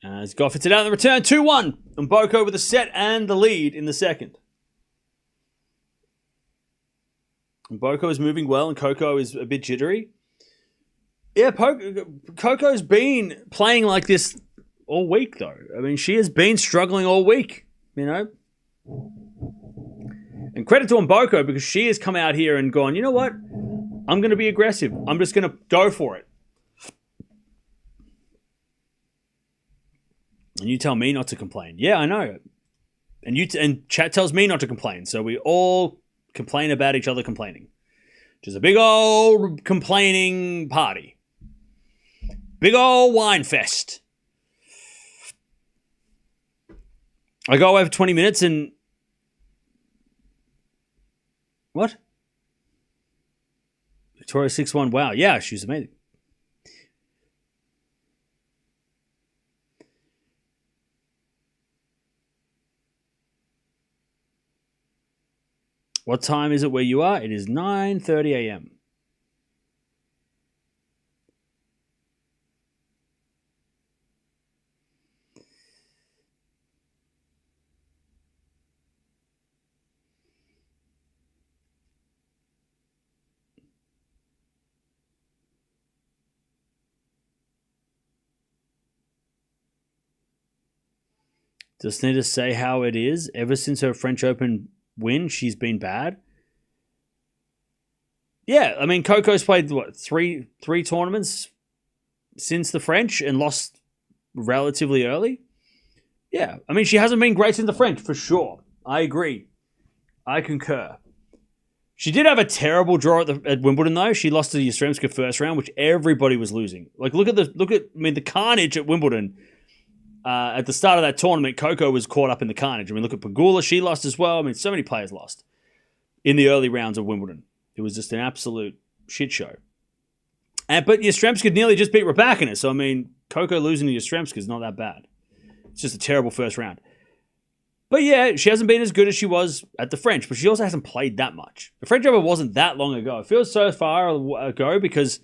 As Gauff hits it out in the return, 2-1. Mboko with a set and the lead in the second. Mboko is moving well and Coco is a bit jittery. Yeah, Coco's been playing like this all week, though. I mean, she has been struggling all week, you know. And credit to Mboko because she has come out here and gone, you know what? I'm going to be aggressive. I'm just going to go for it. And you tell me not to complain. Yeah, I know. And chat tells me not to complain. So we all complain about each other complaining. Which is a big old complaining party. Big old wine fest. I go away for 20 minutes and... What? Victoria 6-1. Wow. Yeah, she's amazing. What time is it where you are? It is 9:30 a.m. Just need to say how it is. Ever since her French Open win, she's been bad. Yeah, I mean, Coco's played, what, three tournaments since the French and lost relatively early? Yeah, I mean, she hasn't been great in the French, for sure. I agree. I concur. She did have a terrible draw at Wimbledon, though. She lost to Yastremska first round, which everybody was losing. Like, look at the carnage at Wimbledon. At the start of that tournament, Coco was caught up in the carnage. I mean, look at Pegula. She lost as well. I mean, so many players lost in the early rounds of Wimbledon. It was just an absolute shit show. But Yastremska nearly just beat Raducanu. So, I mean, Coco losing to Yastremska is not that bad. It's just a terrible first round. But yeah, she hasn't been as good as she was at the French, but she also hasn't played that much. The French Open wasn't that long ago. It feels so far ago because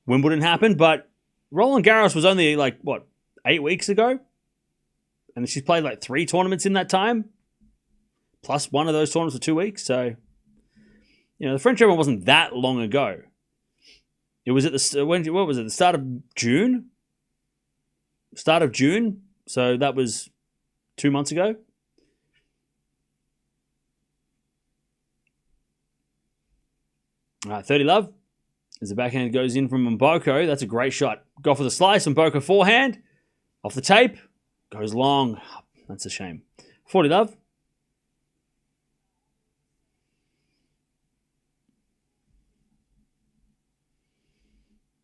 Wimbledon happened, but Roland Garros was only 8 weeks ago? And she's played 3 tournaments in that time, plus one of those tournaments for 2 weeks. So, the French Open wasn't that long ago. It was at what was it? The start of June? Start of June. So that was 2 months ago. All right, 30 love. As the backhand goes in from Mboko, that's a great shot. Gauff with a slice, Mboko forehand. Off the tape. Goes long. That's a shame. 40 love.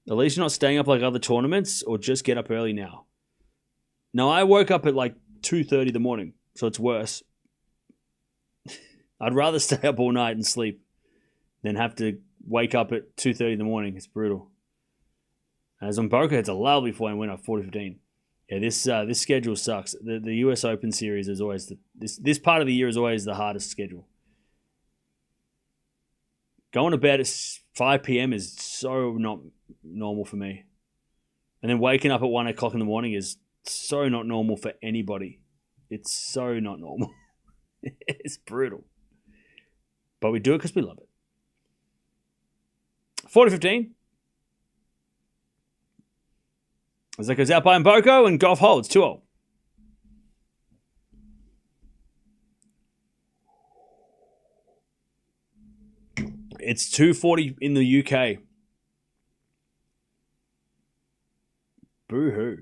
At least you're not staying up like other tournaments or just get up early now. No, I woke up at 2:30 in the morning, so it's worse. I'd rather stay up all night and sleep than have to wake up at 2:30 in the morning. It's brutal. As Mboko hits a lovely forehand winner, 40-15. Yeah, this schedule sucks. The US Open series is always this part of the year is always the hardest schedule. Going to bed at 5 p.m. is so not normal for me. And then waking up at 1 o'clock in the morning is so not normal for anybody. It's so not normal. It's brutal. But we do it because we love it. 40-15. As that goes out by Mboko and Gauff holds 2-0. It's 2:40 in the UK. Boo-hoo.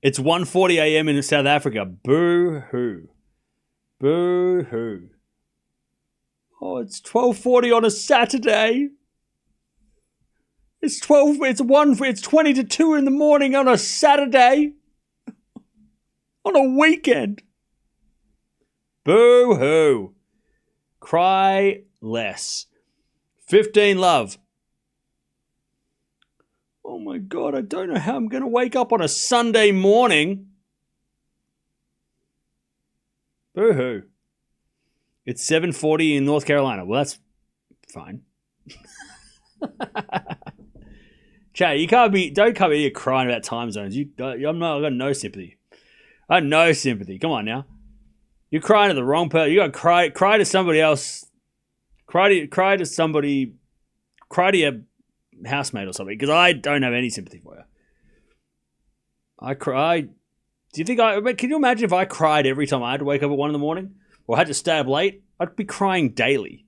It's 1:40 a.m. in South Africa. Boo-hoo. Boo-hoo. Oh, it's 12:40 on a Saturday. It's 20 to 2 in the morning on a Saturday. On a weekend. Boo-hoo. Cry less. 15 love. Oh my God, I don't know how I'm going to wake up on a Sunday morning. Boo-hoo. It's 7:40 in North Carolina. Well, that's fine. Chat, don't come here crying about time zones. I've got no sympathy. I have no sympathy. Come on now. You're crying to the wrong person. You got to cry to somebody else. Cry to somebody. Cry to your housemate or something, because I don't have any sympathy for you. I cry. Do you think can you imagine if I cried every time I had to wake up at 1 in the morning or had to stay up late? I'd be crying daily.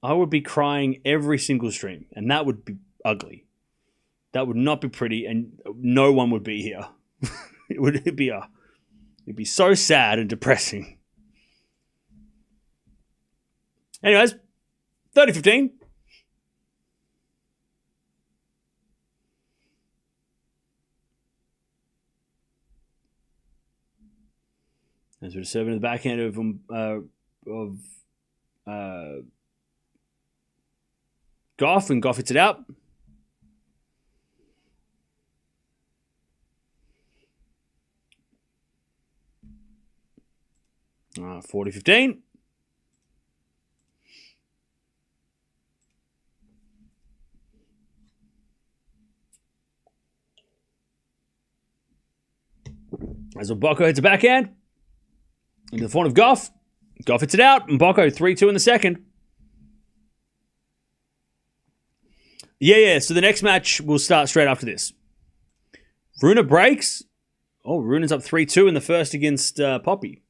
I would be crying every single stream, and that would be ugly. That would not be pretty, and no one would be here. It'd be so sad and depressing. Anyways, 30-15. As we're serving the backhand of Gauff, and Gauff hits it out. Uh, 40-15. As Mboko hits a backhand into the front of Gauff. Gauff hits it out. Mboko 3-2 in the second. Yeah. So the next match will start straight after this. Runa breaks. Oh, Runa's up 3-2 in the first against Poppy.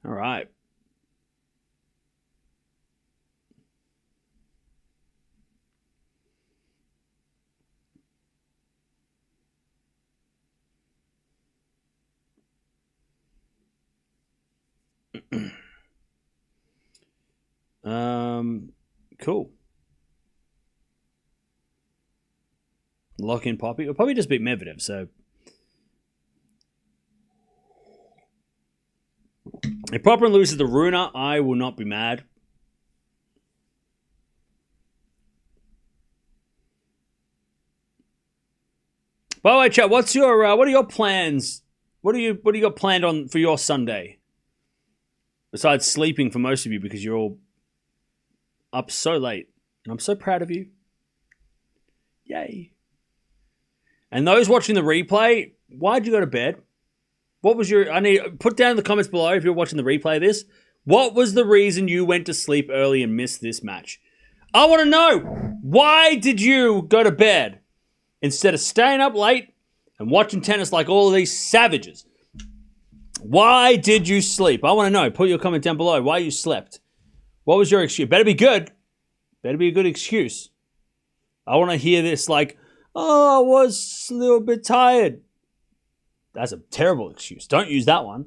All right. Cool. Lock in Poppy. It'll probably just beat Medvedev, so if Popper loses to Runa, I will not be mad. By the way, chat, what are your plans? What do you got planned on for your Sunday? Besides sleeping for most of you, because you're all up so late. And I'm so proud of you. Yay. And those watching the replay, why'd you go to bed? What was put down in the comments below if you're watching the replay of this. What was the reason you went to sleep early and missed this match? I want to know. Why did you go to bed instead of staying up late and watching tennis like all of these savages? Why did you sleep? I want to know. Put your comment down below why you slept. What was your excuse? Better be good. Better be a good excuse. I want to hear this like, oh, I was a little bit tired. That's a terrible excuse. Don't use that one.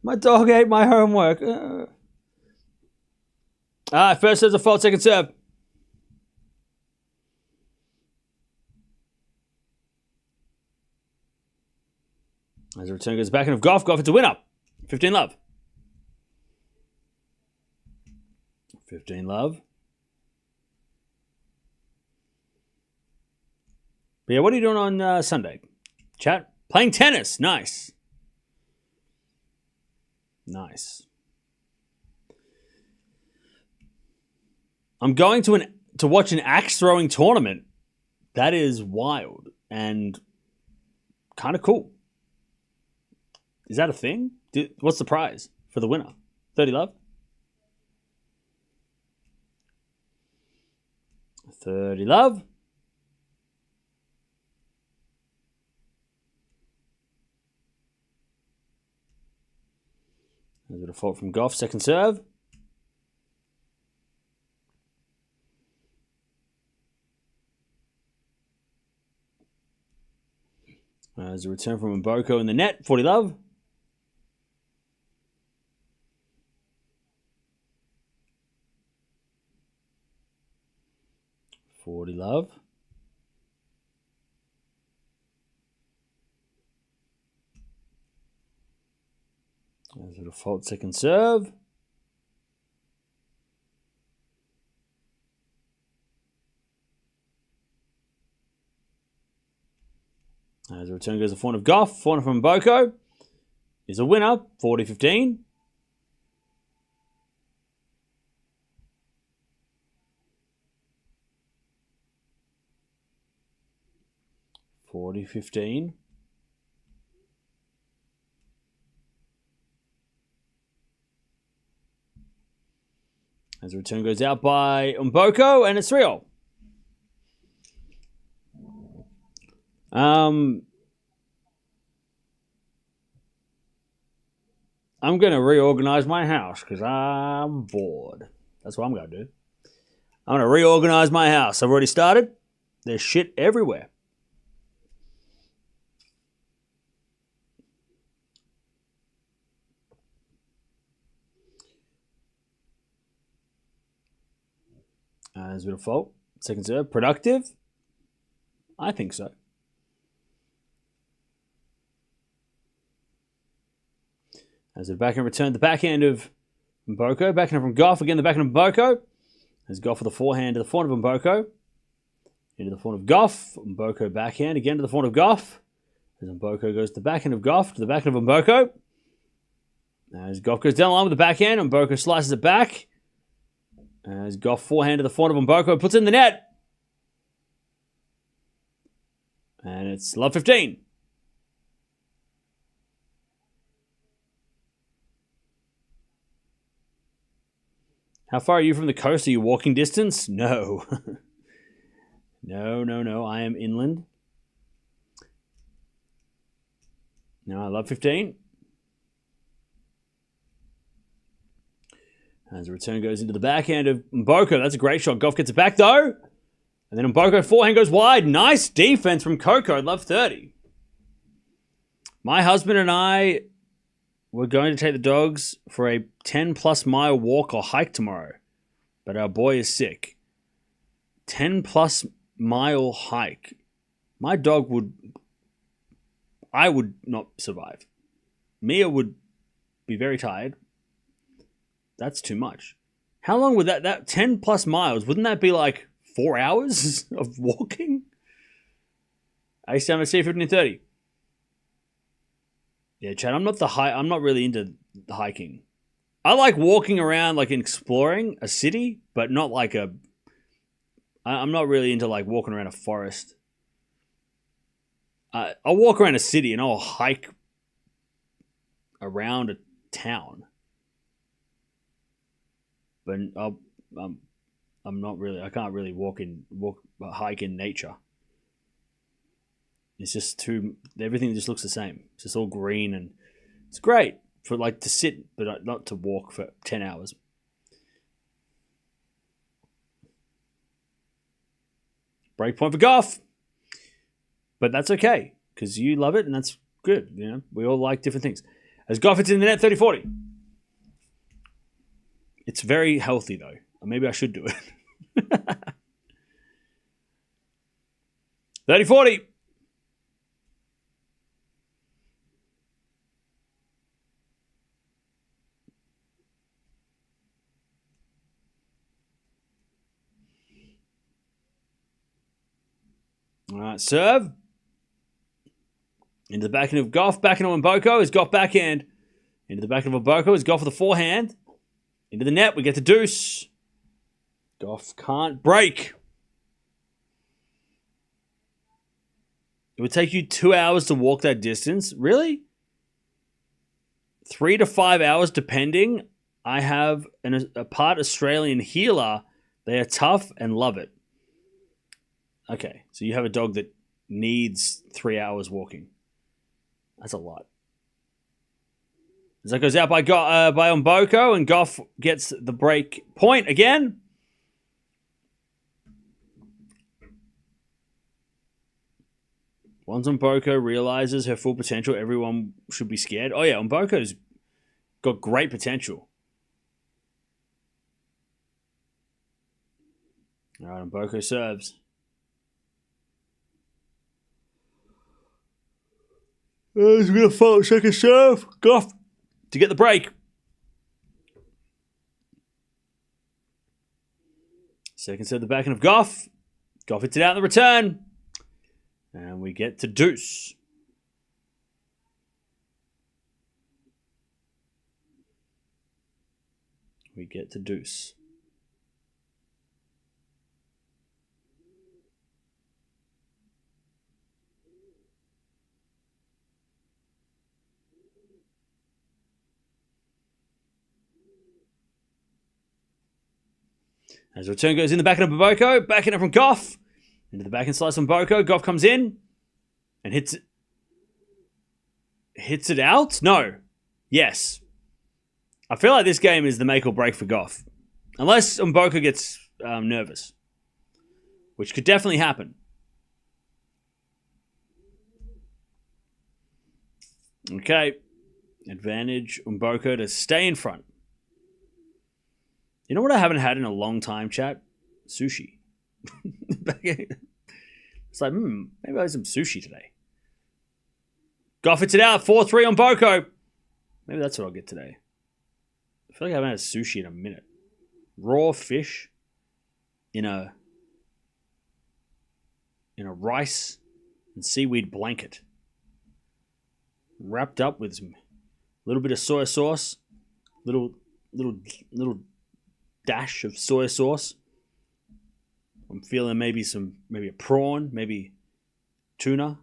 My dog ate my homework. First serve's a fault, second serve. As the return goes back in of Gauff. Gauff, it's a winner. 15 love. 15 love. But yeah, what are you doing on Sunday? Chat? Playing tennis. Nice. Nice. I'm going to watch an axe throwing tournament. That is wild and kind of cool. Is that a thing? What's the prize for the winner? 30 love? 30 love. There's a default from Gauff, second serve. There's a return from Mboko in the net, 40 love. $40 love. There's a default second serve. As a return goes the forehand of Gauff. Forehand from Mboko is a winner, 40-15. $40-15. As the return goes out by Mboko, and it's 3-0. I'm going to reorganize my house because I'm bored. That's what I'm going to do. I'm going to reorganize my house. I've already started. There's shit everywhere. As a default, second serve, productive. I think so. As a backhand return, the backhand of Mboko. Backhand from Gauff. Again, the backhand of Mboko. As Gauff with the forehand to the forehand of Mboko. Into the forehand of Gauff. Mboko backhand again to the forehand of Gauff. As Mboko goes to the backhand of Gauff to the backhand of Mboko. As Gauff goes down the line with the backhand, Mboko slices it back. As Gauff forehand to the forehand of Mboko, puts it in the net. And it's love 15. How far are you from the coast? Are you walking distance? No. No. I am inland. No, I love 15. As the return goes into the backhand of Mboko. That's a great shot. Gauff gets it back, though. And then Mboko forehand goes wide. Nice defense from Coco. Love 30. My husband and I were going to take the dogs for a 10-plus mile walk or hike tomorrow. But our boy is sick. 10-plus mile hike. My dog would... I would not survive. Mia would be very tired. That's too much. How long would that 10 plus miles, wouldn't that be like 4 hours of walking? A7C 1530. Yeah, Chad, I'm not really into the hiking. I like walking around, like exploring a city, but not like I'm not really into like walking around a forest. I'll walk around a city and I'll hike around a town. But I'm not really. I can't really hike in nature. It's just too. Everything just looks the same. It's just all green and it's great for like to sit, but not to walk for 10 hours. Break point for Gauff, but that's okay because you love it and that's good. You know, we all like different things. As Gauff, it's in the net 30-40. It's very healthy, though. Maybe I should do it. 30-40. All right, serve. Into the backhand of Gauff. Backhand of Mboko is Gauff backhand. Into the backhand of Mboko is Gauff with the forehand. Into the net, we get the deuce. Gauff can't break. It would take you 2 hours to walk that distance. Really? 3 to 5 hours depending. I have a part Australian healer. They are tough and love it. Okay, so you have a dog that needs 3 hours walking. That's a lot. As that goes out by Mboko, and Gauff gets the break point again. Once Mboko realizes her full potential, everyone should be scared. Oh yeah, Mboko's got great potential. All right, Mboko serves. He's going to follow second serve. Gauff to get the break. Second serve, the backhand of Gauff. Gauff hits it out in the return. And we get to deuce. We get to deuce. As the return goes in the backhand of Mboko, backhand from Gauff. Into the backhand slice on Mboko. Gauff comes in and hits it out? No. Yes. I feel like this game is the make or break for Gauff. Unless Mboko gets nervous. Which could definitely happen. Okay. Advantage Mboko to stay in front. You know what I haven't had in a long time, chat? Sushi. It's like, maybe I'll have some sushi today. Gauff hits it out, 4-3 on Mboko. Maybe that's what I'll get today. I feel like I haven't had sushi in a minute. Raw fish in a rice and seaweed blanket. Wrapped up with some little bit of soy sauce. Little dash of soy sauce. I'm feeling maybe a prawn, maybe tuna.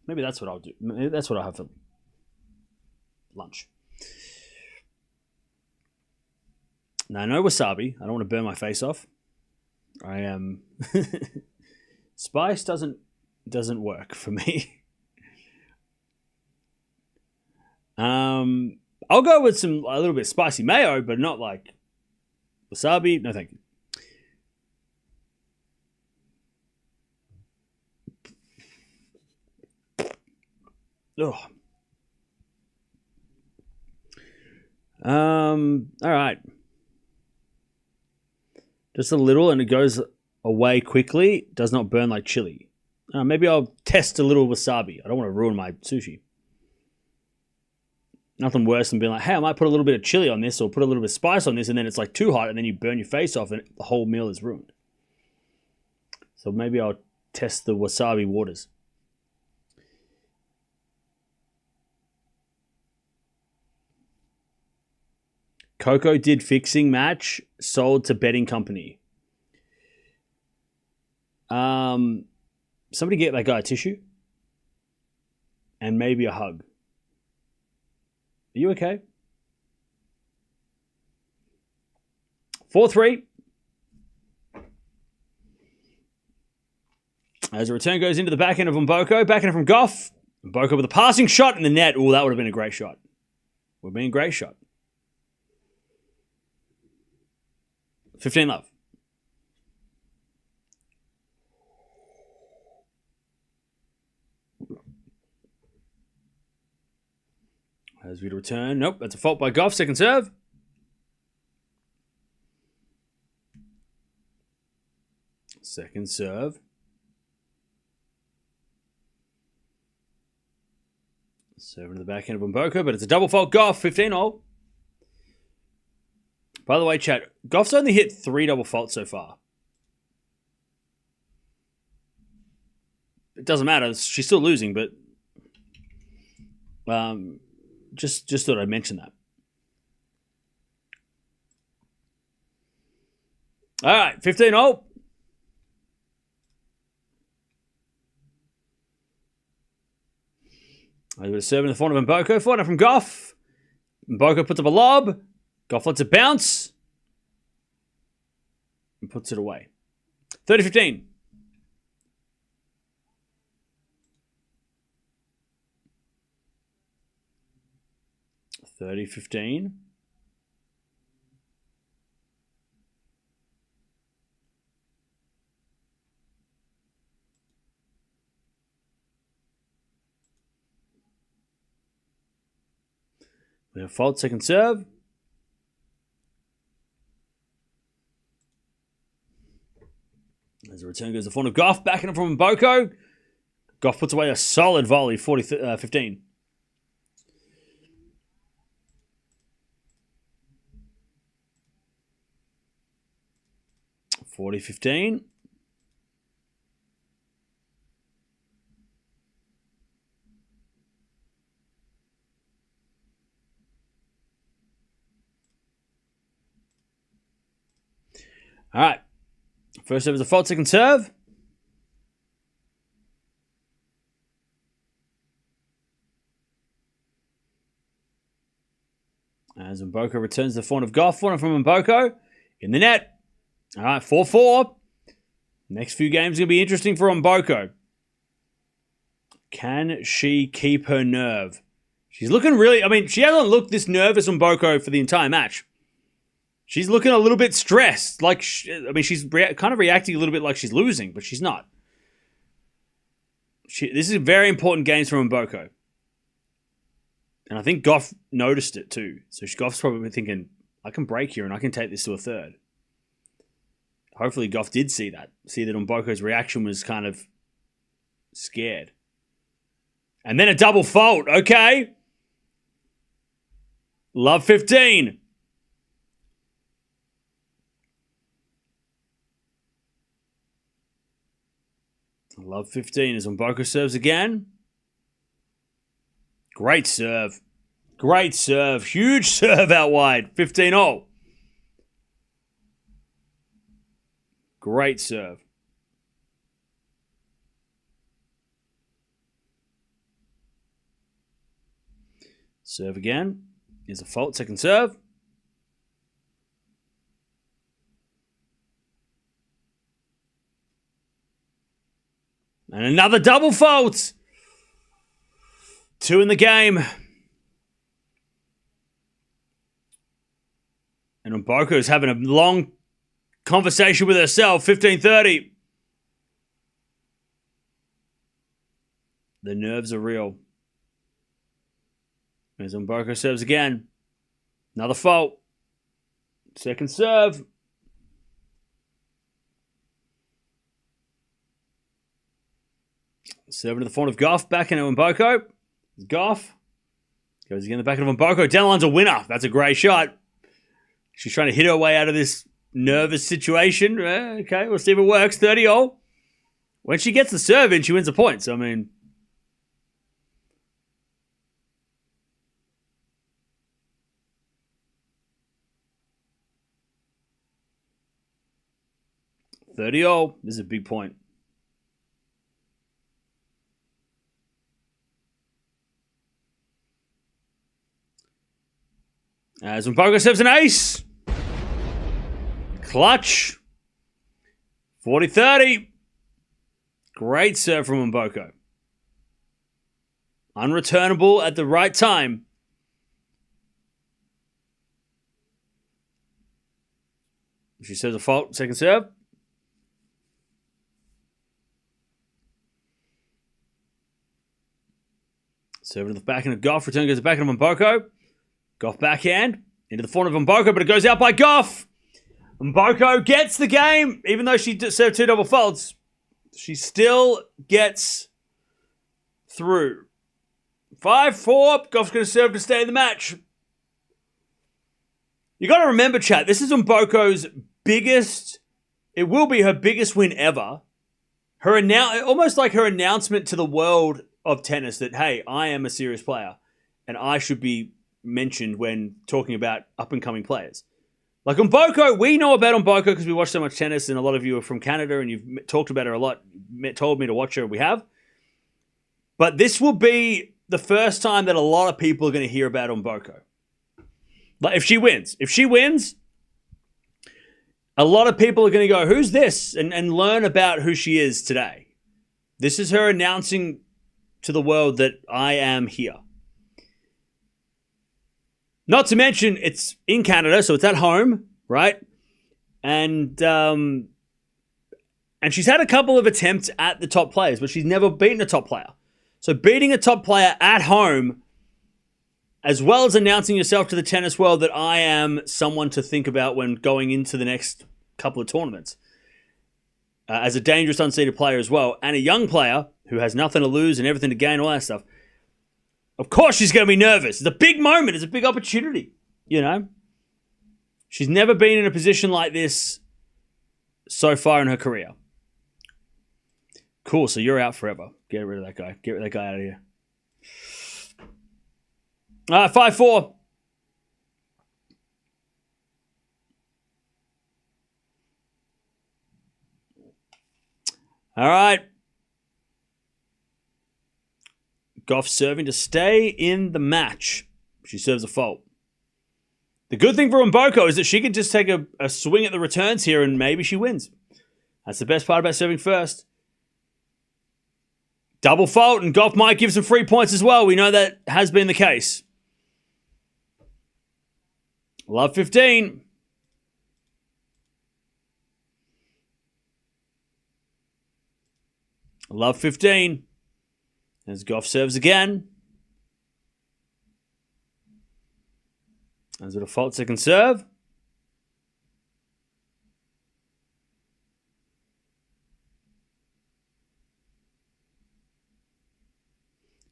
Maybe that's what I'll do. Maybe that's what I'll have for lunch. Now, no wasabi. I don't want to burn my face off. I am... Spice doesn't work for me. I'll go with a little bit of spicy mayo, but not like wasabi. No, thank you. Oh. All right. Just a little, and it goes away quickly. Does not burn like chili. Maybe I'll test a little wasabi. I don't want to ruin my sushi. Nothing worse than being like, hey, I might put a little bit of chili on this or put a little bit of spice on this, and then it's like too hot, and then you burn your face off, and the whole meal is ruined. So maybe I'll test the wasabi waters. Coco did fixing match, sold to betting company. Somebody get that guy a tissue and maybe a hug. Are you okay? 4-3. As a return goes into the backhand of Mboko, backhand from Gauff. Mboko with a passing shot in the net. Oh, that would have been a great shot. Would have been a great shot. 15 love. As we return. Nope, that's a fault by Gauff. Second serve. Second serve. Serve into the backhand of Mboko, but it's a double fault Gauff. 15-all. By the way, chat, Gauff's only hit 3 double faults so far. It doesn't matter. She's still losing, but just thought I'd mention that. All right, 15-0. I was serving the front of Mboko. Forehand from Gauff. Mboko puts up a lob. Gauff lets it bounce. And puts it away. 30-15. We have fault, second serve. As a return goes the front of Gauff, backing it from Mboko. Gauff puts away a solid volley, 40-15. $40-15. All right. First serve is a fault, second serve. As Mboko returns the front of Gauff, front from Mboko in the net. All right, 4-4. Next few games are going to be interesting for Mboko. Can she keep her nerve? She's looking really... I mean, she hasn't looked this nervous, Mboko, for the entire match. She's looking a little bit stressed. Like, she's kind of reacting a little bit like she's losing, but she's not. This is a very important game for Mboko. And I think Gauff noticed it too. So Gauff's probably thinking, I can break here and I can take this to a third. Hopefully Gauff did see that. See that Mboko's reaction was kind of scared. And then a double fault. Okay. Love 15. Love 15 as Mboko serves again. Great serve. Great serve. Huge serve out wide. 15-0. Great serve. Serve again. Here's a fault. Second serve. And another double fault. 2 in the game. And Mboko's having a long conversation with herself. 15-30. The nerves are real. As Mboko serves again. Another fault. Second serve. Serving to the front of Gauff. Back into Mboko. Gauff. Goes again in the back of Mboko. Downline's a winner. That's a great shot. She's trying to hit her way out of this nervous situation. Okay, we'll see if it works. 30-0. When she gets the serve in, she wins the points. I mean... $30. This is a big point. As Mboko serves an ace. Clutch. 40-30. Great serve from Mboko. Unreturnable at the right time. She serves a fault. Second serve. Serve to the backhand of Gauff. Return goes to the backhand of Mboko. Gauff backhand into the front of Mboko, but it goes out by Gauff. Mboko gets the game, even though she served 2 double faults. She still gets through. 5-4. Gauff's going to serve to stay in the match. You got to remember, chat, this is Mboko's biggest, it will be her biggest win ever. Almost like her announcement to the world of tennis that, hey, I am a serious player and I should be mentioned when talking about up-and-coming players. Like Mboko, we know about Mboko because we watch so much tennis, and a lot of you are from Canada and you've talked about her a lot, told me to watch her, we have. But this will be the first time that a lot of people are going to hear about Mboko. Like if she wins, a lot of people are going to go, who's this? And learn about who she is today. This is her announcing to the world that I am here. Not to mention, it's in Canada, so it's at home, right? And she's had a couple of attempts at the top players, but she's never beaten a top player. So beating a top player at home, as well as announcing yourself to the tennis world that I am someone to think about when going into the next couple of tournaments, as a dangerous unseeded player as well, and a young player who has nothing to lose and everything to gain, all that stuff. Of course she's going to be nervous. It's a big moment. It's a big opportunity, you know. She's never been in a position like this so far in her career. Cool, so you're out forever. Get rid of that guy. Get that guy out of here. 5-4. All right. Gauff serving to stay in the match. She serves a fault. The good thing for Mboko is that she can just take a swing at the returns here and maybe she wins. That's the best part about serving first. Double fault, and Gauff might give some free points as well. We know that has been the case. Love 15. Love 15. As Gauff serves again. As a default second serve.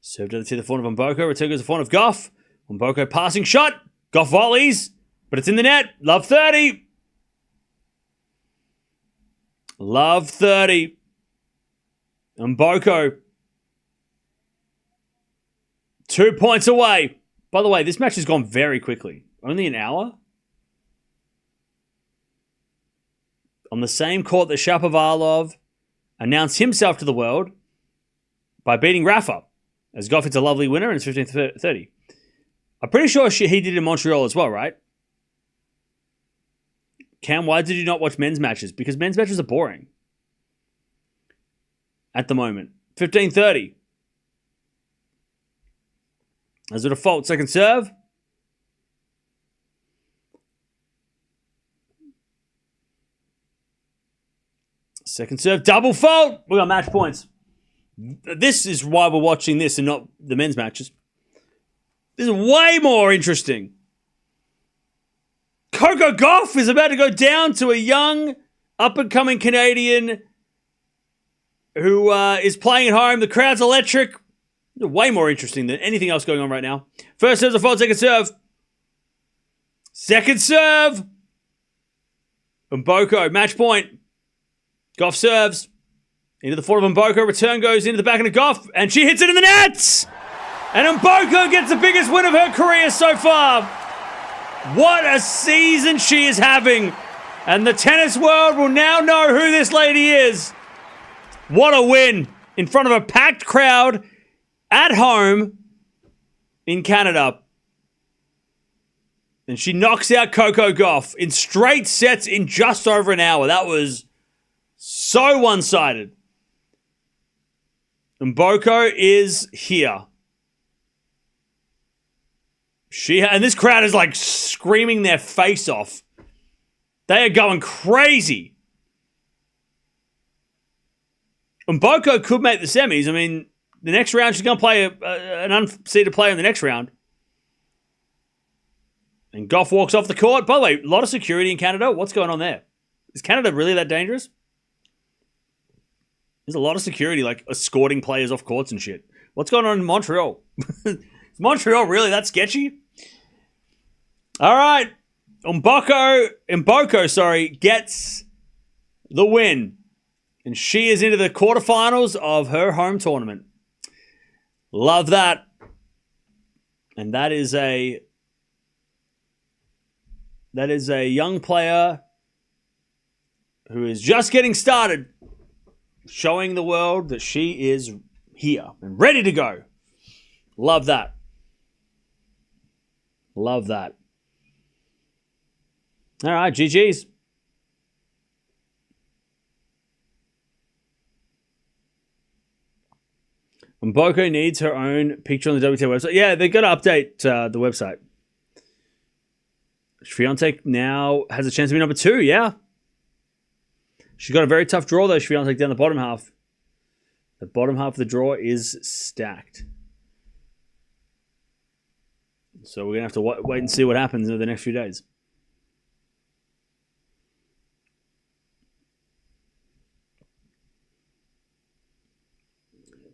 Serve to the front of Mboko. Return goes to the front of Gauff. Mboko passing shot. Gauff volleys. But it's in the net. Love 30. Love 30. Mboko. 2 points away. By the way, this match has gone very quickly. Only an hour. On the same court that Shapovalov announced himself to the world by beating Rafa. As Gauff hits a lovely winner and it's 15-30. I'm pretty sure he did it in Montreal as well, right? Cam, why did you not watch men's matches? Because men's matches are boring. At the moment. 15-30. As a default, second serve. Second serve, double fault. We got match points. This is why we're watching this and not the men's matches. This is way more interesting. Coco Gauff is about to go down to a young, up-and-coming Canadian who is playing at home. The crowd's electric. Way more interesting than anything else going on right now. First serve's a fault, second serve. Second serve. Mboko, match point. Gauff serves. Into the forward of Mboko. Return goes into the back of the Gauff. And she hits it in the nets. And Mboko gets the biggest win of her career so far. What a season she is having. And the tennis world will now know who this lady is. What a win. In front of a packed crowd. At home in Canada. And she knocks out Coco Gauff in straight sets in just over an hour. That was so one-sided. Mboko is here. And this crowd is like screaming their face off. They are going crazy. Mboko could make the semis. I mean, the next round, she's going to play an unseeded player in the next round. And Gauff walks off the court. By the way, a lot of security in Canada. What's going on there? Is Canada really that dangerous? There's a lot of security, like escorting players off courts and shit. What's going on in Montreal? Is Montreal really that sketchy? All right. Mboko, gets the win. And she is into the quarterfinals of her home tournament. Love that. And that is a young player who is just getting started, showing the world that she is here and ready to go. Love that. Love that. All right, GG's. Mboko needs her own picture on the WTA website. Yeah, they got to update the website. Swiatek now has a chance to be number 2, yeah. She's got a very tough draw, though, Swiatek, down the bottom half. The bottom half of the draw is stacked. So we're going to have to wait and see what happens over the next few days.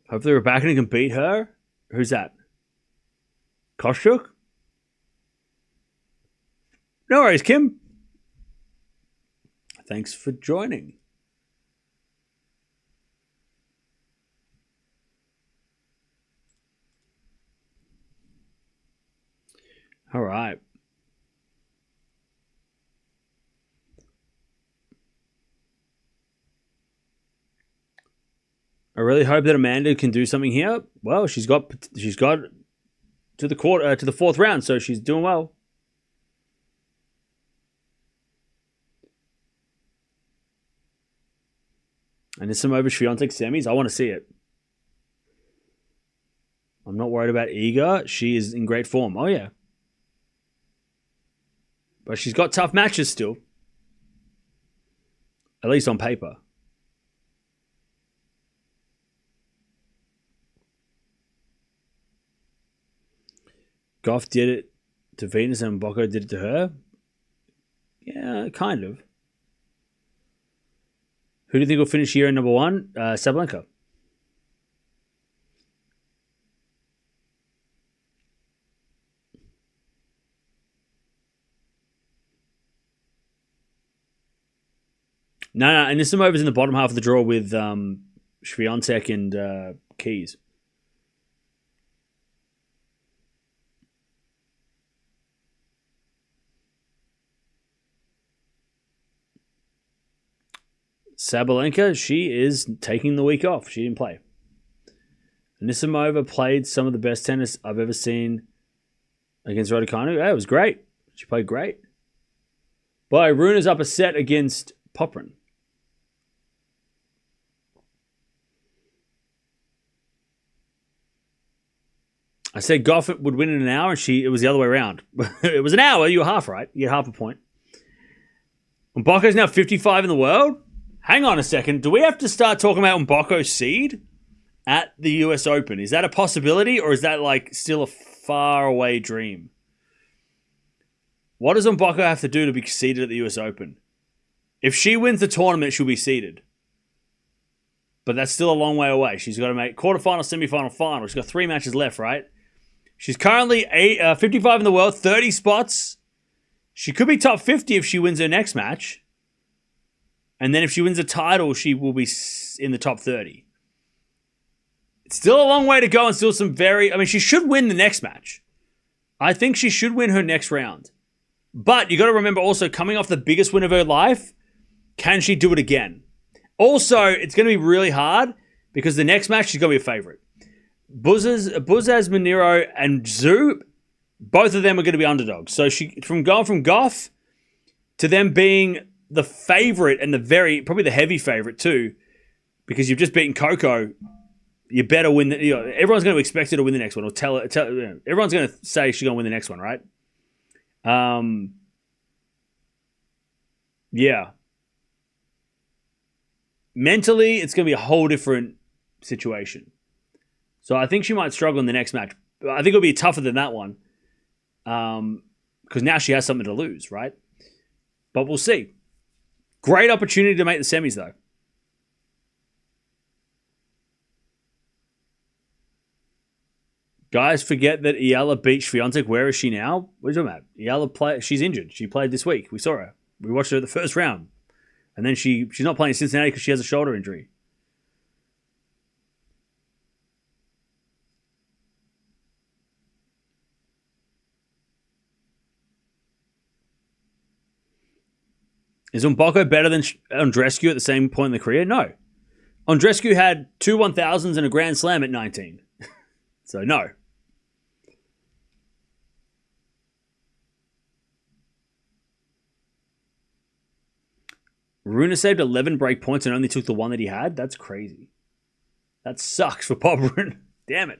Hopefully Raducanu can beat her. Who's that? Koshchuk? No worries, Kim. Thanks for joining. All right. I really hope that Amanda can do something here. Well, she's got to the fourth round, so she's doing well. And some over Swiatek semis. I want to see it. I'm not worried about Iga. She is in great form. Oh, yeah. But she's got tough matches still. At least on paper. Gauff did it to Venus and Mboko did it to her. Yeah, kind of. Who do you think will finish here in number 1? Sabalenka. No, and Nisimova's in the bottom half of the draw with Swiatek and Keys. Sabalenka, she is taking the week off. She didn't play. Nisimova played some of the best tennis I've ever seen against Raducanu. Yeah, it was great. She played great. But Runa's up a set against Poprin. I said Gauff would win in an hour, and it was the other way around. It was an hour. You were half right. You had half a point. Mboko's now 55 in the world. Hang on a second. Do we have to start talking about Mboko's seed at the US Open? Is that a possibility, or is that like still a far away dream? What does Mboko have to do to be seeded at the US Open? If she wins the tournament, she'll be seeded. But that's still a long way away. She's got to make quarterfinal, semifinal, final. She's got 3 matches left, right? She's currently 55 in the world, 30 spots. She could be top 50 if she wins her next match. And then if she wins a title, she will be in the top 30. It's still a long way to go and still some she should win the next match. I think she should win her next round. But you got to remember also, coming off the biggest win of her life, can she do it again? Also, it's going to be really hard because the next match she's going to be a favorite. Buzaz, Moniro, and Zhu, both of them are going to be underdogs. So from Gauff to them being the favorite and probably the heavy favorite too, because you've just beaten Coco, you better win. Everyone's going to expect her to win the next one, or everyone's going to say she's going to win the next one, right? Yeah. Mentally, it's going to be a whole different situation. So I think she might struggle in the next match. I think it'll be tougher than that one. Because now she has something to lose, right? But we'll see. Great opportunity to make the semis, though. Guys forget that Eala beat Swiatek. Where is she now? What are you talking about? Eala she's injured. She played this week. We saw her. We watched her at the first round. And then she's not playing in Cincinnati because she has a shoulder injury. Is Mboko better than Andreescu at the same point in the career? No. Andreescu had 2 1000s and a Grand Slam at 19. So, no. Runa saved 11 break points and only took the one that he had? That's crazy. That sucks for Popperin. Damn it.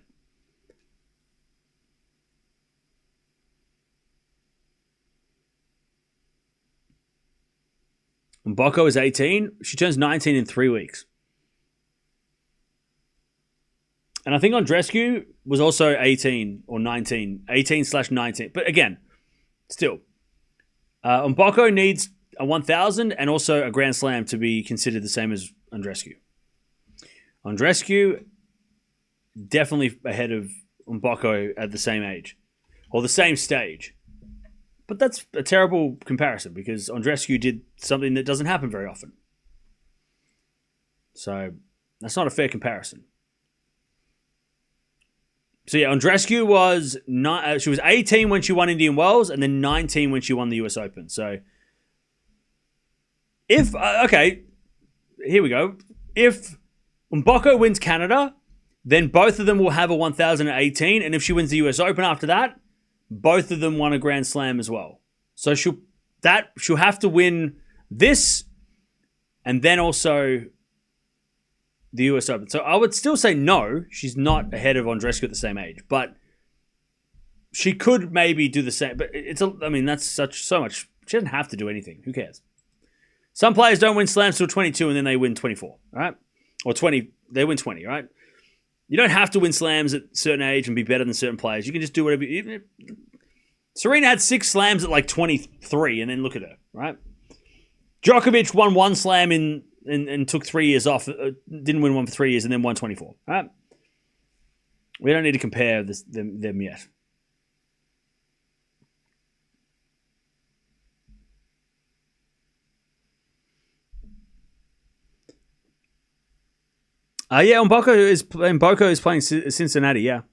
Mboko is 18. She turns 19 in 3 weeks. And I think Andreescu was also 18 or 19. 18/19. But again, still. Mboko needs a 1000 and also a Grand Slam to be considered the same as Andreescu. Andreescu definitely ahead of Mboko at the same age. Or the same stage. But that's a terrible comparison because Andreescu did something that doesn't happen very often. So that's not a fair comparison. So yeah, Andreescu was she was 18 when she won Indian Wells and then 19 when she won the US Open. So if okay, here we go. If Mboko wins Canada, then both of them will have a 1018, and if she wins the US Open after that, both of them won a Grand Slam as well. So she'll have to win this and then also the US Open. So I would still say no, she's not ahead of Andreescu at the same age, but she could maybe do the same. But that's so much. She doesn't have to do anything. Who cares? Some players don't win slams till 22 and then they win 24, right? Or 20, they win 20, right? You don't have to win slams at a certain age and be better than certain players. You can just do whatever. Serena had 6 slams at like 23, and then look at her, right? Djokovic won 1 slam and took 3 years off. Didn't win one for 3 years and then won 24, right? We don't need to compare them yet. Yeah, Mboko is playing Cincinnati, yeah.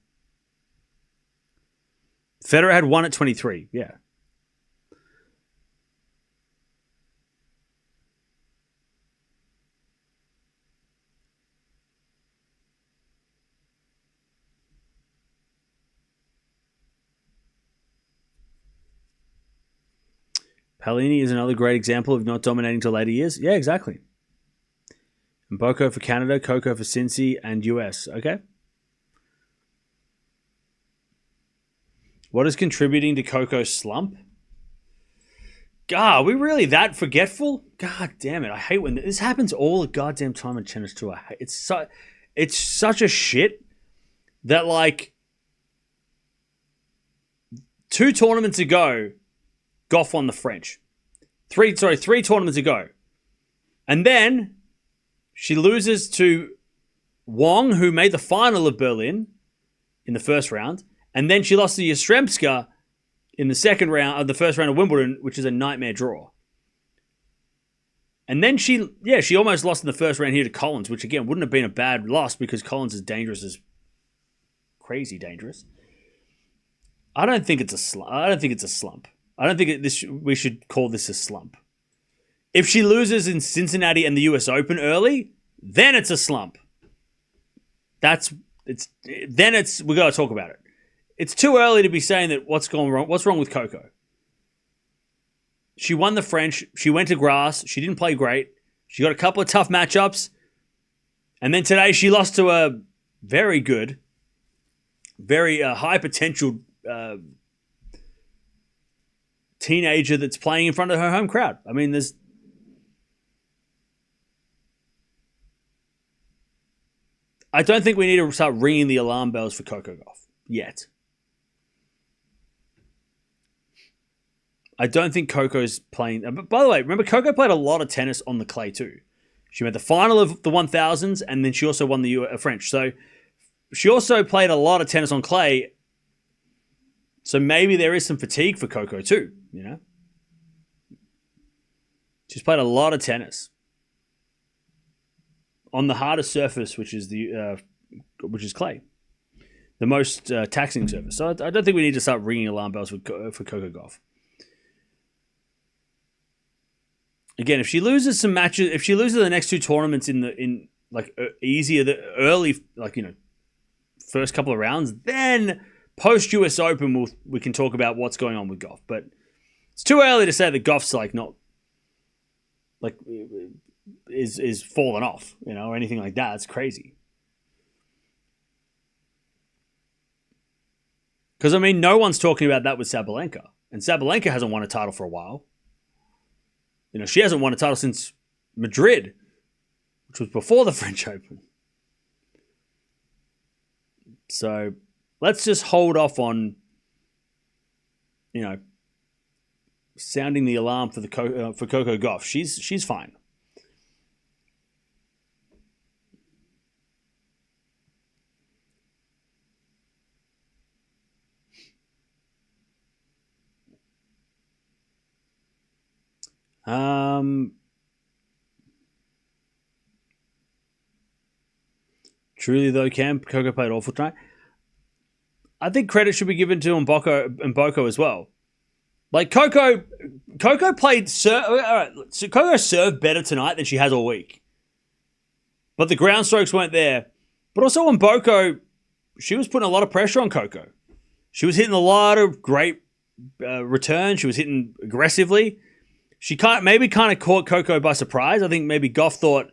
Federer had 1 at 23, yeah. Palini is another great example of not dominating till later years. Yeah, exactly. Mboko for Canada, Coco for Cincy, and US. Okay. What is contributing to Coco's slump? God, are we really that forgetful? God damn it. I hate when this happens all the goddamn time in tennis too. It's such a shit that like 2 tournaments ago, Gauff won the French. 3 tournaments ago. And then she loses to Wong, who made the final of Berlin in the first round. And then she lost to Yastremska in the second round of the first round of Wimbledon, which is a nightmare draw. And then she almost lost in the first round here to Collins, which again wouldn't have been a bad loss because Collins is dangerous as crazy dangerous. I don't think it's a slump. I don't think we should call this a slump. If she loses in Cincinnati and the US Open early, then it's a slump. We got to talk about it. It's too early to be saying that what's going wrong. What's wrong with Coco? She won the French. She went to grass. She didn't play great. She got a couple of tough matchups. And then today she lost to a very good, very high potential teenager that's playing in front of her home crowd. I mean, I don't think we need to start ringing the alarm bells for Coco Gauff yet. I don't think Coco's playing. By the way, remember Coco played a lot of tennis on the clay too. She made the final of the 1000s and then she also won the French. So she also played a lot of tennis on clay, so maybe there is some fatigue for Coco too, you know? She's played a lot of tennis on the hardest surface, which is clay, the most taxing surface. So I don't think we need to start ringing alarm bells for Coco Gauff. Again, if she loses some matches, if she loses the next two tournaments in easier, the early, first couple of rounds, then post US Open we can talk about what's going on with Gauff. But it's too early to say that Gauff's is fallen off, or anything like that. It's crazy. Because no one's talking about that with Sabalenka, and Sabalenka hasn't won a title for a while. She hasn't won a title since Madrid, which was before the French Open. So let's just hold off on, sounding the alarm for Coco Gauff. She's fine. Truly though, Cam, Coco played awful tonight. I think credit should be given to Mboko as well. Like Coco played. All right, so Coco served better tonight than she has all week, but the ground strokes weren't there. But also Mboko, she was putting a lot of pressure on Coco. She was hitting a lot of great returns. She was hitting aggressively. She kind of caught Coco by surprise. I think maybe Gauff thought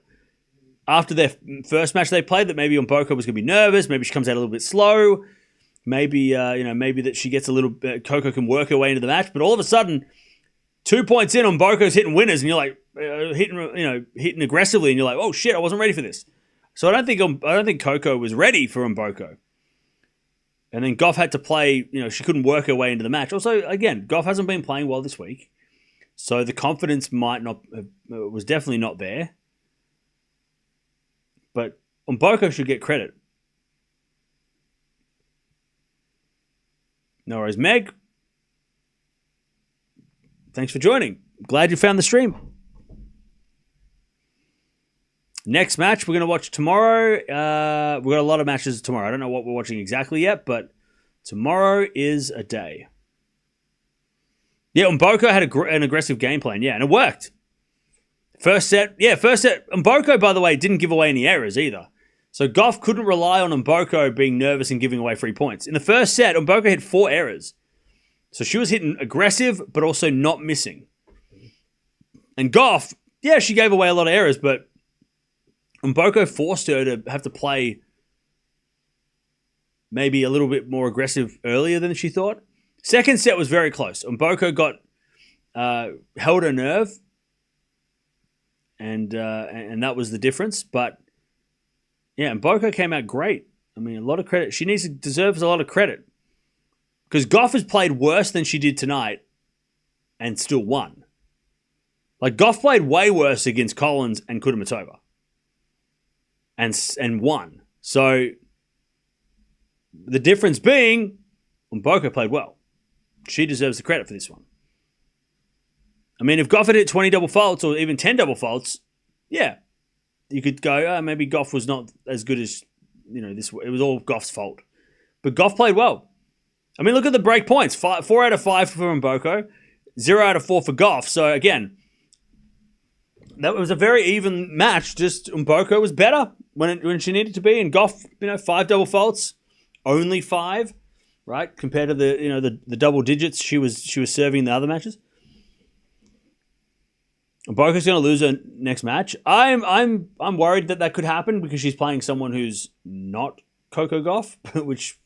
after their first match they played that maybe Mboko was going to be nervous. Maybe she comes out a little bit slow. Maybe maybe that she gets a little bit. Coco can work her way into the match, but all of a sudden, 2 points in, Mboko's hitting winners, and you're like hitting aggressively, and you're like, oh shit, I wasn't ready for this. So I don't think Coco was ready for Mboko. And then Gauff had to play. She couldn't work her way into the match. Also, again, Gauff hasn't been playing well this week. So the confidence was definitely not there. But Mboko should get credit. No worries. Meg, thanks for joining. Glad you found the stream. Next match we're going to watch tomorrow. We've got a lot of matches tomorrow. I don't know what we're watching exactly yet, but tomorrow is a day. Yeah, Mboko had an aggressive game plan. Yeah, and it worked. First set. Mboko, by the way, didn't give away any errors either. So Gauff couldn't rely on Mboko being nervous and giving away free points. In the first set, Mboko hit 4 errors. So she was hitting aggressive, but also not missing. And Gauff, yeah, she gave away a lot of errors, but Mboko forced her to have to play maybe a little bit more aggressive earlier than she thought. Second set was very close. Mboko held her nerve, and that was the difference. But yeah, Mboko came out great. A lot of credit. She deserves a lot of credit because Gauff has played worse than she did tonight, and still won. Like Gauff played way worse against Collins and Kudermetova, and won. So the difference being, Mboko played well. She deserves the credit for this one. If Gauff had hit 20 double faults or even 10 double faults, yeah, you could go, maybe Gauff was not as good as, this. It was all Gauff's fault. But Gauff played well. Look at the break points. 4 out of 5 for Mboko, 0 out of 4 for Gauff. So again, that was a very even match. Just Mboko was better when she needed to be, and Gauff, 5 double faults, only 5. Right, compared to the double digits she was serving in the other matches. Mboko's going to lose her next match. I'm worried that could happen because she's playing someone who's not Coco Gauff, which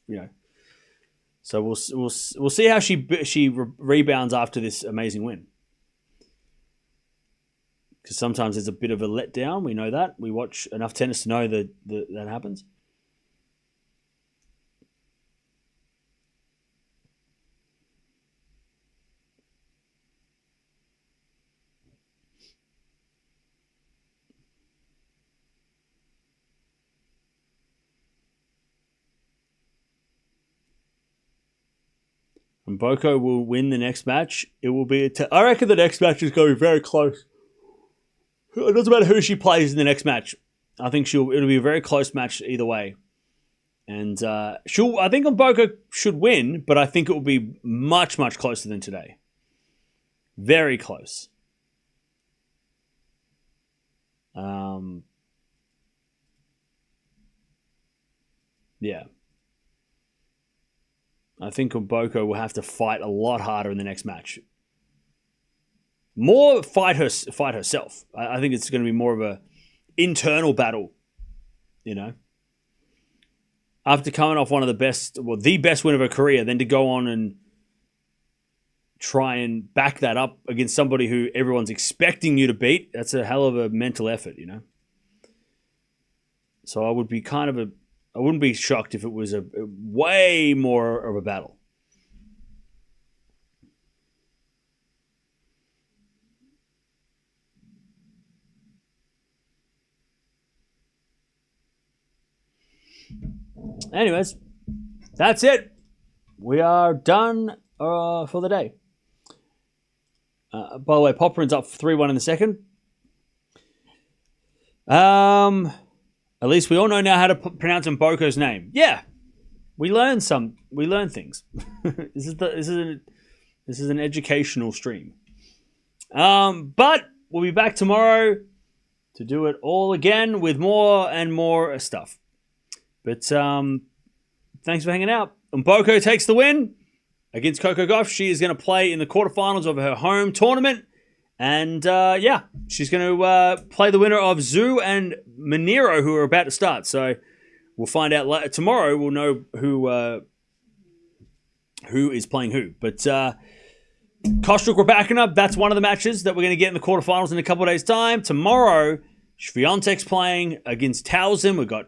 So we'll see how she rebounds after this amazing win. Because sometimes there's a bit of a letdown. We know that. We watch enough tennis to know that happens. Mboko will win the next match. It will be. I reckon the next match is going to be very close. It doesn't matter who she plays in the next match. I think it'll be a very close match either way. And I think Mboko should win, but I think it will be much, much closer than today. Very close. Yeah. I think Mboko will have to fight a lot harder in the next match. More fight herself. I think it's going to be more of a internal battle, you know. After coming off one of the best win of her career, then to go on and try and back that up against somebody who everyone's expecting you to beat, that's a hell of a mental effort, you know. So I wouldn't be shocked if it was a way more of a battle. Anyways, that's it. We are done for the day. By the way, Poprin's up 3-1 in the second. At least we all know now how to pronounce Mboko's name. Yeah, we learn things. This is an educational stream. But we'll be back tomorrow to do it all again with more and more stuff. But thanks for hanging out. Mboko takes the win against Coco Gauff. She is going to play in the quarterfinals of her home tournament. And, she's going to play the winner of Zhu and Monero, who are about to start. So we'll find out later. Tomorrow we'll know who is playing who. But Kostruk Rybakina, that's one of the matches that we're going to get in the quarterfinals in a couple of days' time. Tomorrow, Swiatek's playing against Towson. We've got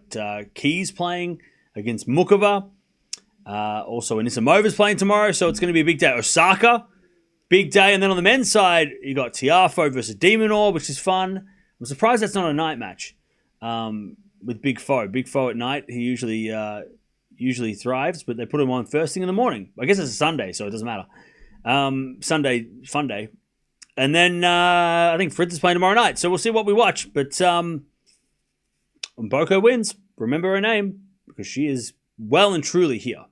Keys playing against Mukova. Also, Anisimova's playing tomorrow, so it's going to be a big day. Osaka, big day. And then on the men's side, you got Tiafoe versus Demonor, which is fun. I'm surprised that's not a night match with Big Foe. Big Foe at night, he usually thrives, but they put him on first thing in the morning. I guess it's a Sunday, so it doesn't matter. Sunday, fun day. And then I think Fritz is playing tomorrow night, so we'll see what we watch. But Mboko wins. Remember her name, because she is well and truly here.